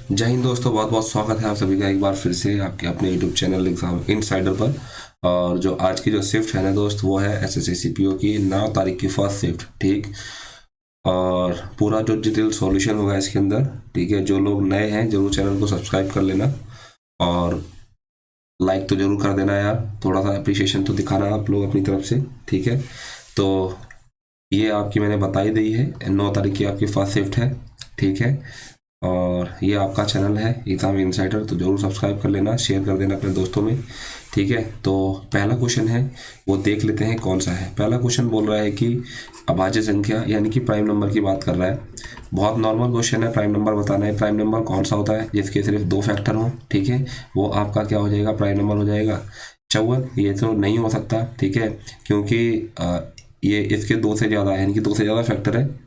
जय हिंद दोस्तों, बहुत बहुत स्वागत है आप सभी का एक बार फिर से आपके अपने यूट्यूब चैनल एग्जाम इनसाइडर पर। और जो आज की जो शिफ्ट है ना दोस्त, वो है एसएससी सीपीओ की 9 तारीख की फर्स्ट शिफ्ट। ठीक। और पूरा जो डिटेल सॉल्यूशन होगा इसके अंदर। ठीक है, जो लोग नए हैं जरूर चैनल को सब्सक्राइब कर लेना और लाइक तो जरूर कर देना यार, थोड़ा सा अप्रिशिएशन तो दिखाना आप लोग अपनी तरफ से। ठीक है, तो ये आपकी मैंने बताई दी है, 9 तारीख की आपकी फर्स्ट शिफ्ट है। ठीक है, और ये आपका चैनल है एग्जाम इनसाइडर, तो जरूर सब्सक्राइब कर लेना, शेयर कर देना अपने दोस्तों में। ठीक है, तो पहला क्वेश्चन है वो देख लेते हैं कौन सा है। पहला क्वेश्चन बोल रहा है कि अभाज्य संख्या यानी कि प्राइम नंबर की बात कर रहा है। बहुत नॉर्मल क्वेश्चन है, प्राइम नंबर बताना है। प्राइम नंबर कौन सा होता है जिसके सिर्फ 2 फैक्टर हो। ठीक है, वो आपका क्या हो जाएगा, प्राइम नंबर हो जाएगा। 54 ये तो नहीं हो सकता। ठीक है, क्योंकि ये इसके 2 से ज़्यादा है, यानी कि 2 से ज़्यादा फैक्टर है।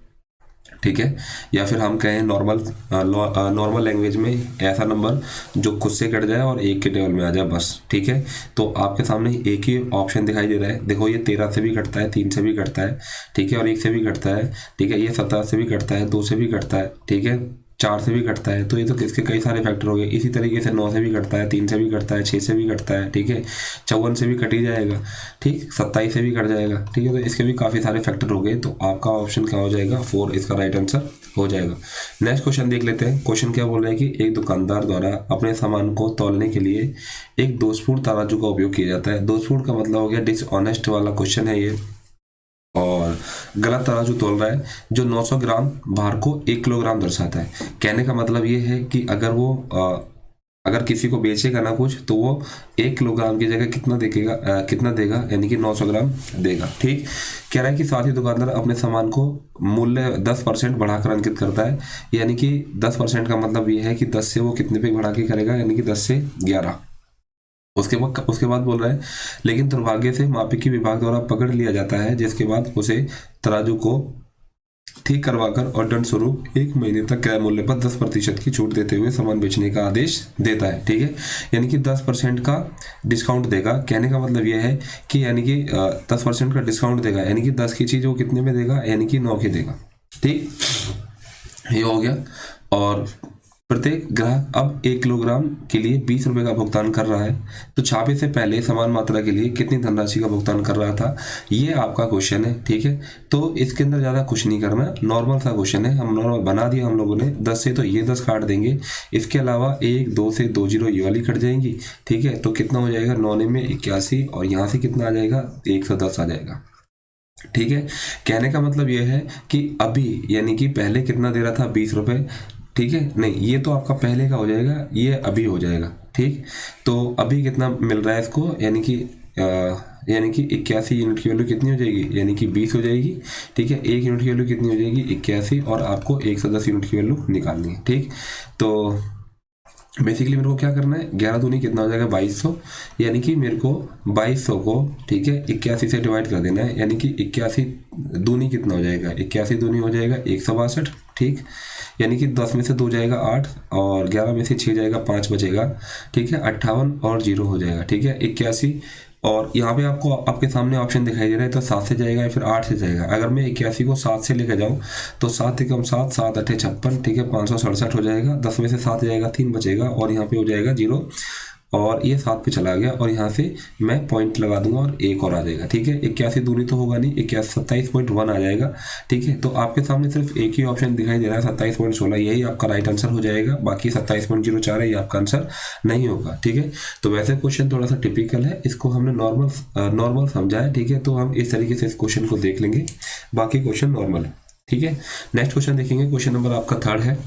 ठीक है, या फिर हम कहें नॉर्मल लैंग्वेज में ऐसा नंबर जो खुद से कट जाए और 1 के टेबल में आ जाए बस। ठीक है, तो आपके सामने एक ही ऑप्शन दिखाई दे रहा है। देखो, ये 13 से भी कटता है, 3 से भी कटता है। ठीक है, और 1 से भी कटता है। ठीक है, ये 17 से भी कटता है, 2 से भी कटता है। ठीक है, 4 से भी कटता है। तो ये तो इसके कई सारे फैक्टर हो गए। इसी तरीके से 9 से भी कटता है, 3 से भी कटता है, 6 से भी कटता है। ठीक है, 54 से भी कट ही जाएगा। ठीक, 27 से भी कट जाएगा। ठीक है, तो इसके भी काफ़ी सारे फैक्टर हो गए। तो आपका ऑप्शन क्या हो जाएगा, 4 इसका राइट आंसर हो जाएगा। नेक्स्ट क्वेश्चन देख लेते हैं। क्वेश्चन क्या बोल रहे हैं कि एक दुकानदार द्वारा अपने सामान को तौलने के लिए एक दोषपूर्ण तराजू का उपयोग किया जाता है। दोषपूर्ण का मतलब हो गया डिसऑनेस्ट वाला क्वेश्चन है ये, और गलत तराजू तोल रहा है जो 900 ग्राम भार को 1 किलोग्राम दर्शाता है। कहने का मतलब ये है कि अगर किसी को बेचेगा ना कुछ, तो वो 1 किलोग्राम की जगह कितना देगा, यानी कि 900 ग्राम देगा। ठीक, कह रहा है कि साथ ही दुकानदार अपने सामान को मूल्य 10% बढ़ाकर अंकित करता है। यानी कि 10% का मतलब ये है कि 10 से वो कितने पे बढ़ा के करेगा, यानी कि 10 से 11। उसके बाद बोल रहा है, लेकिन दुर्भाग्य से मापिकी विभाग द्वारा पकड़ लिया जाता है, जिसके बाद उसे तराजू को ठीक करवाकर और दंड स्वरूप 1 महीने तक क्रय मूल्य पर 10% की छूट देते हुए सामान बेचने का आदेश देता है। ठीक है, यानी कि 10% का डिस्काउंट देगा। कहने का मतलब यह है कि यानी कि 10% का डिस्काउंट देगा, यानी कि 10 की चीज़ वो कितने में देगा, यानी कि 9 की देगा। ठीक, ये हो गया। और प्रत्येक ग्राहक अब 1 किलोग्राम के लिए 20 रुपये का भुगतान कर रहा है, तो छापे से पहले समान मात्रा के लिए कितनी धनराशि का भुगतान कर रहा था, ये आपका क्वेश्चन है। ठीक है, तो इसके अंदर ज़्यादा कुछ नहीं करना, नॉर्मल सा क्वेश्चन है। हम नॉर्मल बना दिया हम लोगों ने। 10 से तो ये 10 काट देंगे, इसके अलावा 1 2 से 2 जीरो ये वाली कट जाएंगी। ठीक है, तो कितना हो जाएगा, 9 में 81, और यहाँ से कितना आ जाएगा, 110 आ जाएगा। ठीक है, कहने का मतलब यह है कि अभी, यानी कि पहले कितना दे रहा था, 20 रुपये। ठीक है, नहीं ये तो आपका पहले का हो जाएगा, ये अभी हो जाएगा। ठीक, तो अभी कितना मिल रहा है इसको, यानी कि 81 यूनिट की वैल्यू कितनी हो जाएगी, यानी कि 20 हो जाएगी। ठीक है, 1 यूनिट की वैल्यू कितनी हो जाएगी, 81, और आपको 110 यूनिट की वैल्यू निकालनी है। ठीक, तो बेसिकली मेरे को क्या करना है, 11 दूनी कितना हो जाएगा, 2200, यानी कि मेरे को 2200 को, ठीक है, 81 से डिवाइड कर देना है, यानी कि 81 दूनी कितना हो जाएगा, 81 दूनी हो जाएगा 162। ठीक, यानी कि 10 में से 2 जाएगा 8, और 11 में से 6 जाएगा 5 बचेगा। ठीक है, 58 और 0 हो जाएगा। ठीक है, 81, और यहाँ पे आपको आपके सामने ऑप्शन दिखाई दे रहा है, तो 7 से जाएगा या फिर 8 से जाएगा। अगर मैं 81 को 7 से लेकर जाऊँ तो 7 एकम 7, 7 अठे 56। ठीक है, 567 हो जाएगा। 10 में से 7 जाएगा, 3 बचेगा, और यहाँ पे हो जाएगा 0, और ये 7 पे चला गया, और यहाँ से मैं पॉइंट लगा दूंगा और 1 और आ जाएगा। ठीक है, 81 दूनी तो होगा नहीं, 27.1 आ जाएगा। ठीक है, तो आपके सामने सिर्फ एक ही ऑप्शन दिखाई दे रहा है, 27.16, यही आपका राइट आंसर हो जाएगा। बाकी 27.04 है, ये आपका आंसर नहीं होगा। ठीक है, तो वैसे क्वेश्चन थोड़ा सा टिपिकल है, इसको हमने नॉर्मल समझा है। ठीक है, तो हम इस तरीके से इस क्वेश्चन को देख लेंगे, बाकी क्वेश्चन नॉर्मल है। ठीक है, नेक्स्ट क्वेश्चन देखेंगे। क्वेश्चन नंबर आपका 3 है।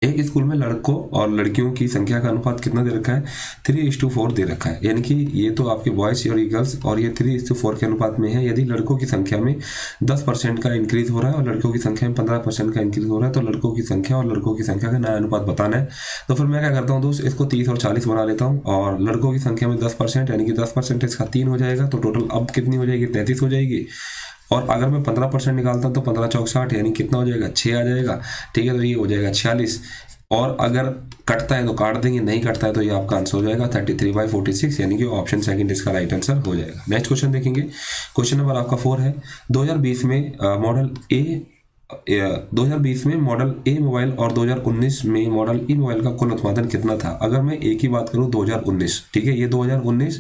एक स्कूल में लड़कों और लड़कियों की संख्या का अनुपात कितना दे रखा है, 3:4 दे रखा है। यानी कि ये तो आपके बॉयज और गर्ल्स, और ये 3:4 के अनुपात में है। यदि लड़कों की संख्या में 10% का इंक्रीज हो रहा है और लड़कों की संख्या में 15% का इंक्रीज हो रहा है, तो लड़कों की संख्या और लड़कों की संख्या का नया अनुपात बताना है। तो फिर मैं क्या करता हूँ दोस्त, इसको 30 और 40 बना लेता हूँ, और लड़कों की संख्या में 10%, यानी कि 10% इसका 3 हो जाएगा, तो टोटल अब कितनी हो जाएगी, 33 हो जाएगी। और अगर मैं 15% निकालता हूँ तो 15 चौक 60, यानी कितना हो जाएगा, 6 आ जाएगा। ठीक है, तो ये हो जाएगा 46, और अगर कटता है तो काट देंगे, नहीं कटता है तो ये आपका आंसर हो जाएगा 33/46, यानी कि ऑप्शन सेकंड इसका राइट आंसर हो जाएगा। नेक्स्ट क्वेश्चन देखेंगे। क्वेश्चन नंबर आपका 4 है। 2020 में मॉडल ए 2020 में मॉडल ए मोबाइल और 2019 में मॉडल ई मोबाइल का कुल उत्पादन कितना था। अगर मैं ए की बात करूं 2019, ठीक है, ये 2019,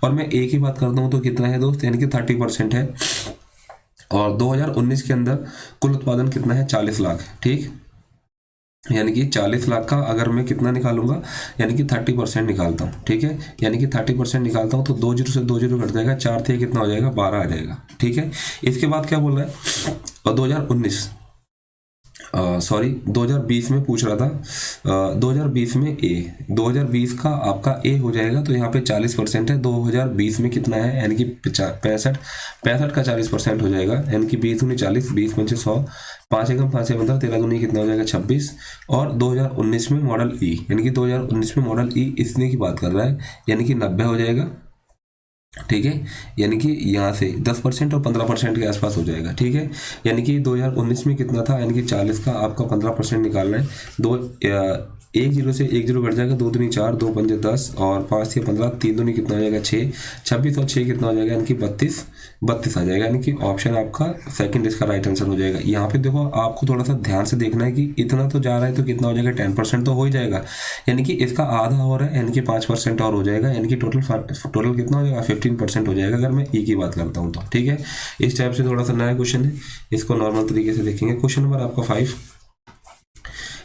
और मैं ए की बात करता हूं तो कितना है दोस्त, यानी कि 30% है। और 2019 के अंदर कुल उत्पादन कितना है, 40 लाख, ठीक, यानी कि 40 लाख का अगर मैं कितना निकालूंगा, यानी कि 30% निकालता हूँ, ठीक है, यानी कि 30% निकालता हूँ तो 2 जीरो से 2 जीरो कट जाएगा, 4 थे कितना हो जाएगा, 12 आ जाएगा, ठीक है। इसके बाद क्या बोल रहा है, और 2019 सॉरी 2020 में पूछ रहा था, 2020 में ए, 2020 का आपका ए हो जाएगा तो यहाँ पे 40% है, 2020 में कितना है, यानी कि 65 का 40% हो जाएगा, यानी कि 20 दूनी 40, 20 पंचे 100, 5 एकम 5 से 15, 13 दूनी कितना हो जाएगा 26। और 2019 में मॉडल ई, यानी कि 2019 में मॉडल ई इतने की बात कर रहा है, यानी कि 90 हो जाएगा, ठीक है, यानी कि यहाँ से 10% और 15% के आसपास हो जाएगा, ठीक है, यानी कि 2019 में कितना था, यानी कि 40 का आपका 15% निकालना है। दो एक जीरो से एक जीरो कट जाएगा, 2 दूनी 4, 2 पंजे 10 और 5 से 15, 3 दूनी कितना हो जाएगा 6, 26 और 6 कितना हो जाएगा, यानी कि 32 आ जाएगा, यानी कि ऑप्शन आपका सेकंड इसका राइट आंसर हो जाएगा। यहाँ पे देखो आपको थोड़ा सा ध्यान से देखना है कि इतना तो जा रहा है तो कितना हो जाएगा, 10% तो हो ही जाएगा, यानी कि इसका आधा हो रहा है, यानी कि 5% और हो जाएगा, यानी कि टोटल कितना हो जाएगा, 15% हो जाएगा अगर मैं ई की बात करता हूँ तो, ठीक है। इस टाइप से थोड़ा सा नया क्वेश्चन है, इसको नॉर्मल तरीके से देखेंगे। क्वेश्चन नंबर आपका 5,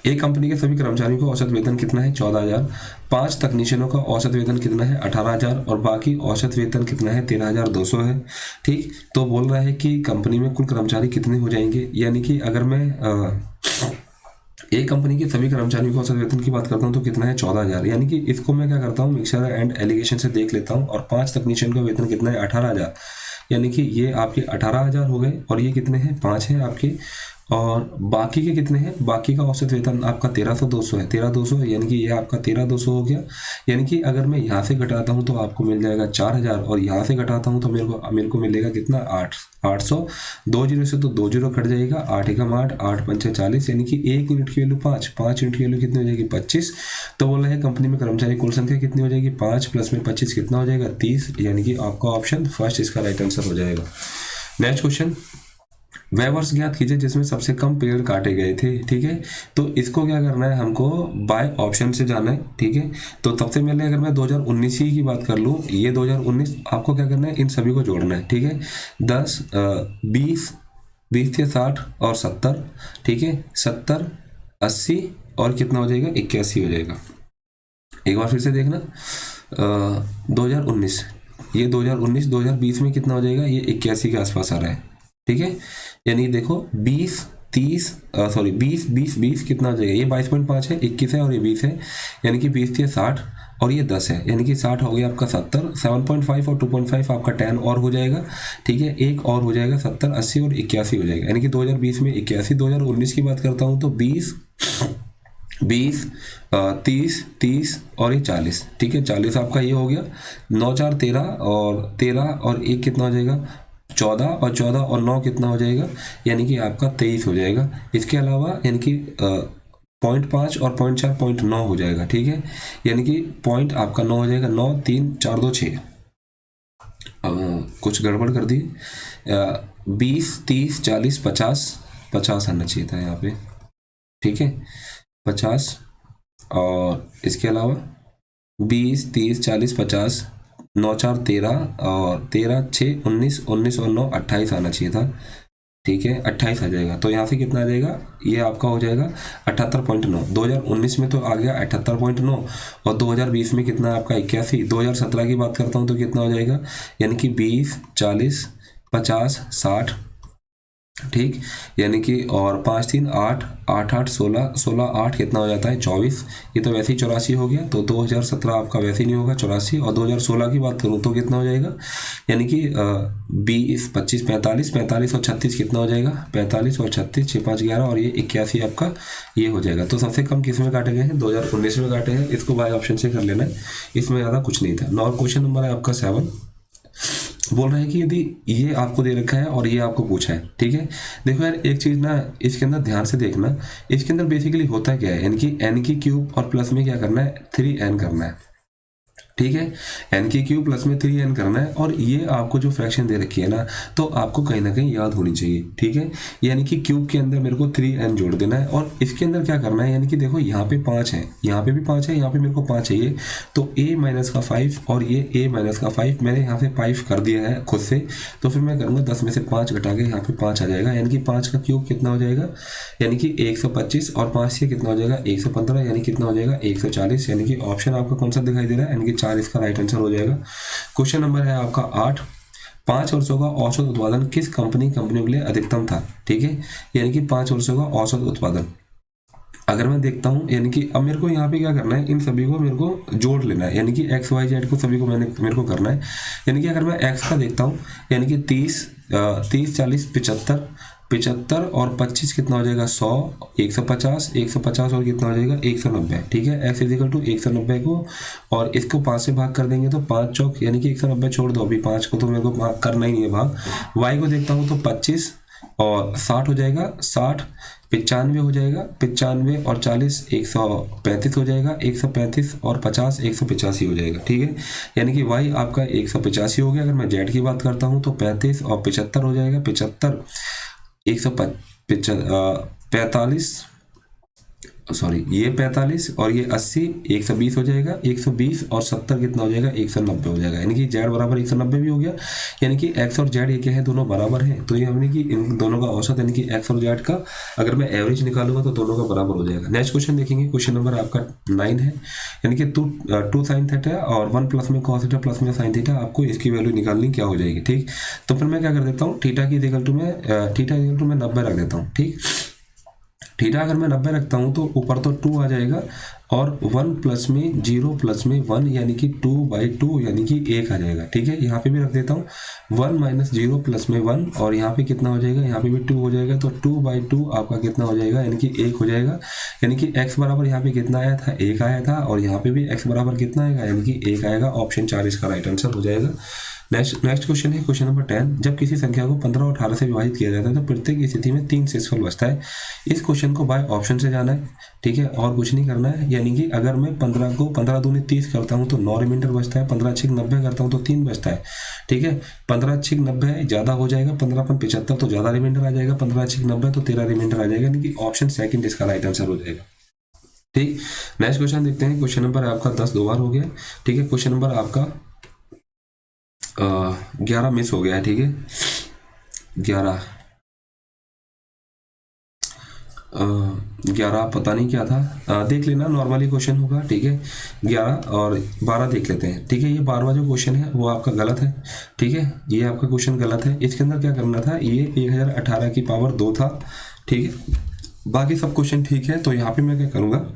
एक कंपनी के सभी कर्मचारियों को औसत वेतन कितना है, 14,000, 5 तकनीशियनों का औसत वेतन कितना है, 18,000, और बाकी औसत वेतन कितना है, 13,200 है, ठीक। तो बोल रहा है कि कंपनी में कुल कर्मचारी कितने हो जाएंगे, यानी कि अगर मैं एक कंपनी के सभी कर्मचारियों को औसत वेतन की बात करता हूँ तो कितना है, 14,000, यानी कि इसको मैं क्या करता हूँ, मिक्सचर एंड एलिगेशन से देख लेता हूँ, और 5 तकनीशियन का वेतन कितना है, 18,000, यानी कि ये आपके 18,000 हो गए, और ये कितने हैं, 5 हैं आपके, और बाकी के कितने हैं, बाकी का औसत वेतन आपका 13,200 है, 13,200 है, यानी कि ये आपका 13,200 हो गया, यानी कि अगर मैं यहाँ से घटाता हूँ तो आपको मिल जाएगा 4,000, और यहाँ से घटाता हूँ तो मेरे को मिलेगा कितना, 800, 2 जीरो से तो 2 जीरो कट जाएगा, 8 एकम 8, 8 पंचे 40, यानी कि 1 यूनिट की वैल्यू 5 यूनिट की वैल्यू कितनी हो जाएगी, 25। तो बोल रहे हैं कंपनी में कर्मचारी कुल संख्या कितनी हो जाएगी, 5 प्लस में 25 कितना हो जाएगा, 30, यानी कि आपका ऑप्शन फर्स्ट इसका राइट आंसर हो जाएगा। नेक्स्ट क्वेश्चन, वह वर्ष ज्ञात कीजिए जिसमें सबसे कम पेड़ काटे गए थे, ठीक है। तो इसको क्या करना है, हमको बाय ऑप्शन से जाना है, ठीक है। तो सबसे पहले अगर मैं 2019 ही की बात कर लूँ, ये 2019, आपको क्या करना है, इन सभी को जोड़ना है, ठीक है। 10 20 से 60 और 70, ठीक है, 70 80 और कितना हो जाएगा, 81 हो जाएगा। एक बार फिर से देखना, 2019, ये 2020 में कितना हो जाएगा, ये 81 के आसपास आ रहा है, ठीक है। यानी देखो 20 कितना हो जाएगा, ये 22.5 है, 21 है और ये 20 है, यानी कि 20 से 60 और ये 10 है, यानी कि 60 हो गया आपका 70, 7.5 और 2.5 आपका 10 और हो जाएगा, ठीक है, एक और हो जाएगा 70 80 और 81 हो जाएगा, यानी कि 2020 में 81। 2019 की बात करता हूँ तो 20 30 और ये 40, ठीक है, 40 आपका ये हो गया, 9 4 13 और एक कितना हो जाएगा, 14 और 14 और 9 कितना हो जाएगा, यानी कि आपका 23 हो जाएगा। इसके अलावा यानी कि 0.5 और 0.4 0.9 हो जाएगा, ठीक है, यानी कि पॉइंट आपका 9 हो जाएगा, 9 3 4 2 6, कुछ गड़बड़ कर दी, 20 30 40 50 आना चाहिए था यहाँ पे, ठीक है, 50, और इसके अलावा 20 30 40 50, 9 4 13 और 13 6 19 19 और 9 28 आना चाहिए था, ठीक है, 28 आ जाएगा। तो यहाँ से कितना आ जाएगा, ये आपका हो जाएगा 78.9। 2019 में तो आ गया 78.9, और 2020 में कितना आपका 81। 2017 की बात करता हूँ तो कितना हो जाएगा, यानी कि 20 40 50 60, ठीक, यानी कि और 5 3 8 8 8 16 16 8 कितना हो जाता है 24, ये तो वैसे ही 84 हो गया। तो 2017 आपका वैसे ही नहीं होगा 84, और 2016 की बात करूँ तो कितना हो जाएगा, यानी कि 20 25 45 45 और 36 कितना हो जाएगा, 45 और 36 6 5 11 और ये 81 आपका ये हो जाएगा। तो सबसे कम किस में काटे गए हैं, 2019 में काटे हैं, इसको बाय ऑप्शन से कर लेना है, इसमें ज़्यादा कुछ नहीं था। और क्वेश्चन नंबर है आपका 7, बोल रहा है कि यदि ये आपको दे रखा है और ये आपको पूछा है, ठीक है। देखो यार एक चीज़ ना इसके अंदर ध्यान से देखना, इसके अंदर बेसिकली होता क्या है, यानी कि n की क्यूब और प्लस में क्या करना है 3n करना है, ठीक है। n की क्यूब प्लस में 3n करना है, और ये आपको जो फ्रैक्शन दे रखी है ना, तो आपको कहीं ना कहीं याद होनी चाहिए, ठीक है। यानी कि क्यूब के अंदर मेरे को 3n जोड़ देना है, और इसके अंदर क्या करना है, यानी कि देखो यहाँ पे 5 है, यहाँ पे भी 5 है, यहाँ पे मेरे को 5 चाहिए, तो a माइनस का 5 और ये a माइनस का 5 मैंने यहाँ से 5 कर दिया है खुद से, तो फिर मैं करूँगा 10 में से 5 घटा के यहाँ पे 5 आ जाएगा, यानी कि 5 का क्यूब कितना हो जाएगा, यानी कि 125, और 5 से कितना हो जाएगा 115, यानी कितना हो जाएगा 140, यानी कि ऑप्शन आपका कौन सा दिखाई दे रहा है, यानी कि 4 इसका राइट आंसर हो जाएगा। क्वेश्चन नंबर है आपका 8, 5 वर्षों का औसत उत्पादन किस कंपनियों के लिए अधिकतम था, ठीक है। यानी कि 5 वर्षों का औसत उत्पादन अगर मैं देखता हूँ, यानी कि अब मेरे को यहाँ पे क्या करना है, इन सभी को मेरे को जोड़ लेना है, यानी कि एक्स वाई जेड को सभी को मेरे को करना है। यानी कि अगर मैं एक्स का देखता हूँ, यानी कि 30, 40, 75, 75 और 25 कितना हो जाएगा 100, 150, 150 और कितना हो जाएगा 190, ठीक है। एक्स इजिकल टू 190 को, और इसको 5 से भाग कर देंगे तो 5 चौक, यानी कि 190 छोड़ दो, अभी 5 को तो मेरे को करना ही नहीं है भाग। वाई को देखता हूँ तो 25 और 60 हो जाएगा, 60, 95 हो जाएगा, 95 और 40, 135 हो जाएगा, 135 और 50, 185 हो जाएगा, ठीक है। यानी कि y आपका 185 हो गया। अगर मैं z की बात करता हूँ तो 35 और 75 हो जाएगा, 75, 145, सॉरी ये 45 और ये 80, 120 हो जाएगा, 120 और 70 कितना हो जाएगा 190 हो जाएगा, यानी कि z बराबर 190 भी हो गया। यानी कि x और z ये क्या है, दोनों बराबर हैं, तो ये हमने कि इन दोनों का औसत यानी कि x और z का अगर मैं एवरेज निकालूंगा तो दोनों का बराबर हो जाएगा। नेक्स्ट क्वेश्चन देखेंगे, क्वेश्चन नंबर आपका 9 है, यानी कि 2 sin थीटा और 1 प्लस में cos थीटा प्लस में sin थीटा, आपको इसकी वैल्यू निकालनी क्या हो जाएगी, ठीक। तो फिर मैं क्या कर देता हूँ, थीटा की इक्वल टू मैं 90 रख देता हूँ, ठीक। थीटा अगर मैं 90 रखता हूँ तो ऊपर तो 2 आ जाएगा, और 1 प्लस में 0 प्लस में 1, यानी कि 2/2 यानी कि 1 आ जाएगा, ठीक है। यहाँ पे भी रख देता हूँ 1 माइनस 0 प्लस में 1, और यहाँ पे कितना हो जाएगा, यहाँ पे भी 2 हो जाएगा, तो 2/2 आपका कितना हो जाएगा, यानी कि 1 हो जाएगा। यानी कि x बराबर यहाँ पे कितना आया था, 1 आया था, और यहाँ पे भी x बराबर कितना आएगा, यानी कि 1 आएगा। ऑप्शन 4 इसका राइट आंसर हो जाएगा। नेक्स्ट क्वेश्चन है, क्वेश्चन नंबर 10, जब किसी संख्या को 15 और 18 से विभाजित किया जाता है तो प्रत्येक स्थिति में 3 शेषफल बचता है। इस क्वेश्चन को बाय ऑप्शन से जाना है, ठीक है, और कुछ नहीं करना है। यानी कि अगर मैं 15 को 15 दूनी 30 करता हूँ तो 9 रिमाइंडर बचता है, 15 6 90 करता हूँ तो 3 बचता है, ठीक है। 15 6 90 ज़्यादा हो जाएगा, 15 75 तो ज़्यादा रिमाइंडर आ जाएगा, 15 6 90 तो 13 रिमाइंडर आ जाएगा, यानी कि ऑप्शन सेकंड इसका राइट आंसर हो जाएगा, ठीक। नेक्स्ट क्वेश्चन देखते हैं, क्वेश्चन नंबर आपका 10 दो बार हो गया, ठीक है। क्वेश्चन नंबर आपका 11 मिस हो गया है, ठीक है। 11 पता नहीं क्या था, देख लेना, नॉर्मली क्वेश्चन होगा, ठीक है। 11 और 12 देख लेते हैं, ठीक है। ये 12वां जो क्वेश्चन है वो आपका गलत है, ठीक है, ये आपका क्वेश्चन गलत है। इसके अंदर क्या करना था, ये 1018 की पावर 2 था, ठीक है। बाकी सब क्वेश्चन ठीक है, तो यहाँ पे मैं क्या करूँगा,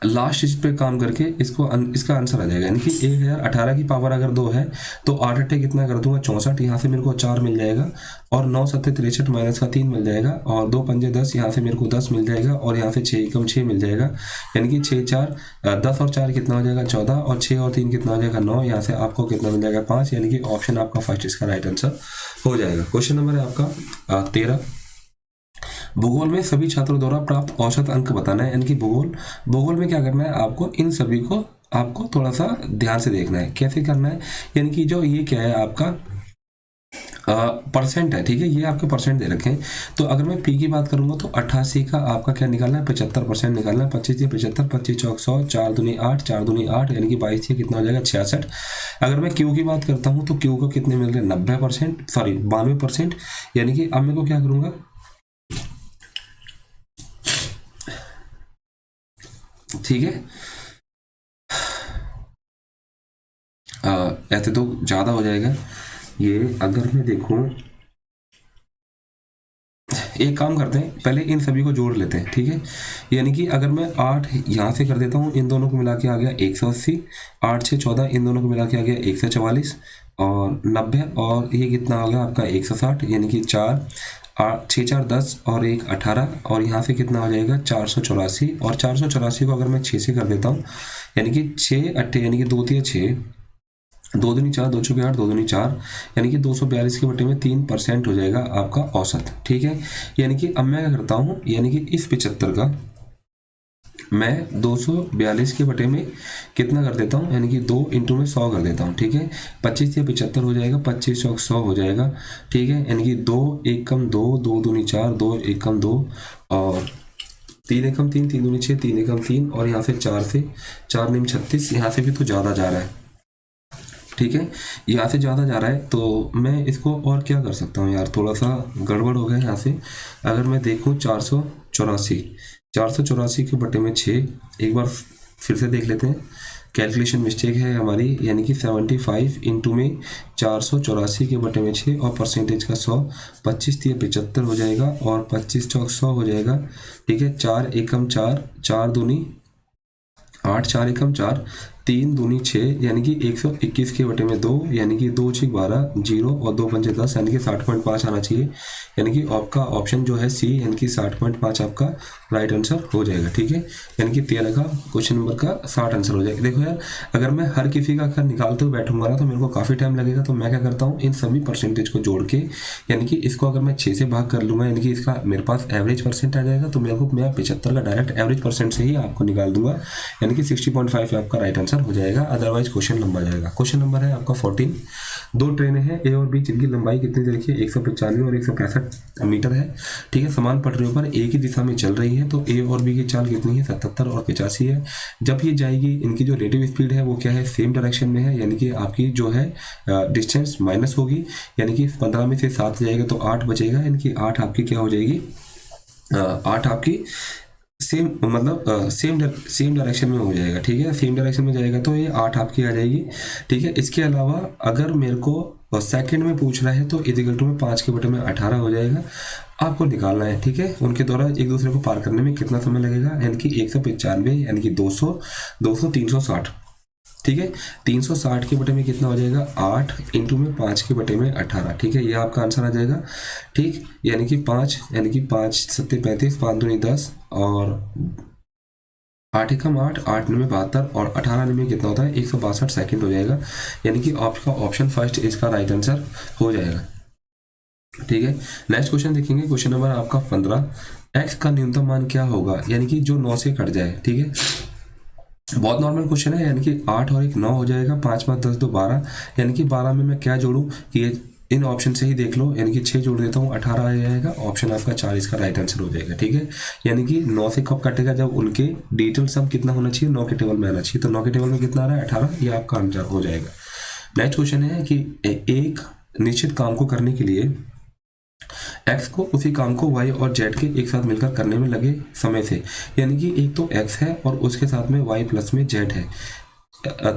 लास्ट इस पे काम करके इसका आंसर आ जाएगा। यानी कि 1018 की पावर अगर 2 है तो 8 अट्ठे कितना कर दूंगा 64, यहाँ से मेरे को 4 मिल जाएगा, और 9 7 63 माइनस का 3 मिल जाएगा, और 2 पंजे 10, यहाँ से मेरे को 10 मिल जाएगा, और यहाँ से 6 एकम 6 मिल जाएगा। यानी कि 6 4 10 और 4 कितना हो जाएगा 14, और 6 और 3 कितना हो जाएगा 9, यहाँ से आपको कितना मिल जाएगा 5, यानी कि ऑप्शन आपका फर्स्ट इसका राइट आंसर हो जाएगा। क्वेश्चन नंबर है आपका 13, भूगोल में सभी छात्रों द्वारा प्राप्त औसत अंक बताना है। यानी कि भूगोल में क्या करना है, आपको इन सभी को आपको थोड़ा सा ध्यान से देखना है, कैसे करना है। यानी कि जो ये क्या है आपका परसेंट है, ठीक है, ये आपके परसेंट दे रखे हैं। तो अगर मैं पी की बात करूंगा तो 88 का आपका क्या निकालना है 75% निकालना है, 25 75, 25 चौक 100, 4 दूनी 8, 4 दूनी 8, यानी कि 22 से कितना हो जाएगा 66। अगर मैं क्यू की बात करता हूँ तो क्यू को कितने मिल रहे हैं 90%, सॉरी 92%। यानी कि अब मैं को क्या करूंगा, ठीक है, ऐसे तो ज़्यादा हो जाएगा ये। अगर मैं देखूं, एक काम करते हैं, पहले इन सभी को जोड़ लेते हैं, ठीक है। यानी कि अगर मैं 8 यहाँ से कर देता हूँ, इन दोनों को मिला के आ गया 180, 8 6 14, इन दोनों को मिला के आ गया 144, और 90, और ये कितना आ गया आपका 160, यानी कि 4 6 4 10 और 1 18, और यहाँ से कितना हो जाएगा 484, और 484 को अगर मैं 6 से कर देता हूँ, यानी कि 6 अट्ठे, यानी कि 2 3 6, 2 दूनी 4, 2 चौके 8, 2 दूनी 4, यानी कि 242 के बटे में 3% हो जाएगा आपका औसत, ठीक है। यानी कि अब मैं क्या करता हूँ, यानी कि इस 75 का मैं 242 के बटे में कितना कर देता हूँ, यानी कि 2 इंटू में 100 कर देता हूँ, ठीक है। 25 या 75 हो जाएगा, 25 चौक 100 हो जाएगा, ठीक है। यानी कि 2 1 कम 2, 2 दूनी 4, 2 1 कम 2 और 3 1 कम 3, 3 दूनी 6, 3 1 कम 3 और यहाँ से 4 निम 36, यहाँ से भी तो ज़्यादा जा रहा है, ठीक है। यहाँ से ज़्यादा जा रहा है तो मैं इसको और क्या कर सकता हूँ यार, थोड़ा सा गड़बड़ हो गया यहाँ से। अगर मैं देखूँ 484 के बटे में 6, एक बार फिर से देख लेते हैं, कैलकुलेशन मिस्टेक है हमारी, यानी कि 75 इंटू में 484 के बटे में 6 और परसेंटेज का 100, 25 3 75 हो जाएगा और 25 चौक 100 हो जाएगा, ठीक है। 4 एकम 4, 4 दूनी 8, 4 एकम 4, 3 दूनी 6, यानी कि 121 के बटे में 2, यानी कि 2 6 12, 0 और 2 पंचे 10, यानी कि 60.5 आना चाहिए। यानी कि आपका ऑप्शन जो है सी, यानी कि 60.5 आपका राइट आंसर हो जाएगा, ठीक है। यानी कि 13 का क्वेश्चन नंबर का 60 आंसर हो जाएगा। देखो यार, अगर मैं हर किसी का अगर निकालते हुए बैठूंगा ना तो मेरे को काफ़ी टाइम लगेगा, तो मैं क्या करता हूँ, इन सभी परसेंटेज को जोड़ के, यानी कि इसको अगर मैं 6 से भाग कर लूँगा, यानी कि इसका मेरे पास एवरेज परसेंट आ जाएगा, तो मेरे को मैं 75 का डायरेक्ट एवरेज परसेंट से ही आपको निकाल दूंगा, यानी कि 60.5 आपका राइट आंसर हो जाएगा। अदरवाइज क्वेश्चन लंबा जाएगा। क्वेश्चन नंबर है आपका 14। 2 ट्रेनें हैं ए और बी, जिनकी लंबाई कितनी देखिए 195 और 165 मीटर है, ठीक है। समान पटरियों पर एक ही दिशा में चल रही है, तो ए और बी की चाल कितनी है, 77 और 85 है। जब ये जाएगी, इनकी जो रिलेटिव स्पीड है वो क्या है, सेम डायरेक्शन में है, यानी कि आपकी जो है डिस्टेंस माइनस होगी, यानी कि 15 में से 7 जाएगा तो 8 बचेगा, यानी कि 8 आपकी क्या हो जाएगी, 8 आपकी सेम मतलब सेम डायरेक्शन में हो जाएगा, ठीक है। सेम डायरेक्शन में जाएगा तो ये 8 आपकी आ जाएगी, ठीक है। इसके अलावा अगर मेरे को सेकंड में पूछ रहा है तो इक्वल टू में 5 के बटे में 18 हो जाएगा, आपको निकालना है, ठीक है। उनके द्वारा एक दूसरे को पार करने में कितना समय लगेगा, यानी कि 195, यानी कि 200 360, ठीक है। 360 के बटे में कितना हो जाएगा, 8 इंटू में 5 के बटे में 18, ठीक है। ये आपका आंसर आ जाएगा, ठीक। यानी कि 5, यानी कि 5 7 35, 5 दूनी 10 और 8 एकम 8, 8 9 72 और 18 9 कितना होता है, 162 सेकंड हो जाएगा, यानी कि आपका ऑप्शन फर्स्ट इसका राइट आंसर हो जाएगा, ठीक है। नेक्स्ट क्वेश्चन देखेंगे, क्वेश्चन नंबर आपका 15। एक्स का न्यूनतम मान क्या होगा, यानी कि जो 9 से कट जाए, ठीक है। बहुत नॉर्मल क्वेश्चन है, यानी कि 8 और 1 9 हो जाएगा, 5 5 10 2 12, यानी कि 12 में मैं क्या जोड़ूं, कि ये इन ऑप्शन से ही देख लो, यानी कि 6 जोड़ देता हूँ, 18 आ जाएगा, ऑप्शन आपका 4 इसका राइट आंसर हो जाएगा, ठीक है। यानी कि 9 से कब कटेगा, जब उनके डिजिटल सम कितना होना चाहिए, 9 के टेबल में आना चाहिए, तो 9 के टेबल में कितना आ रहा है, 18, ये आपका आंसर हो जाएगा। नेक्स्ट क्वेश्चन है कि एक निश्चित काम को करने के लिए एक्स को उसी काम को वाई और जेड के एक साथ मिलकर करने में लगे समय से, यानी कि एक तो एक्स है और उसके साथ में वाई प्लस में जेड है,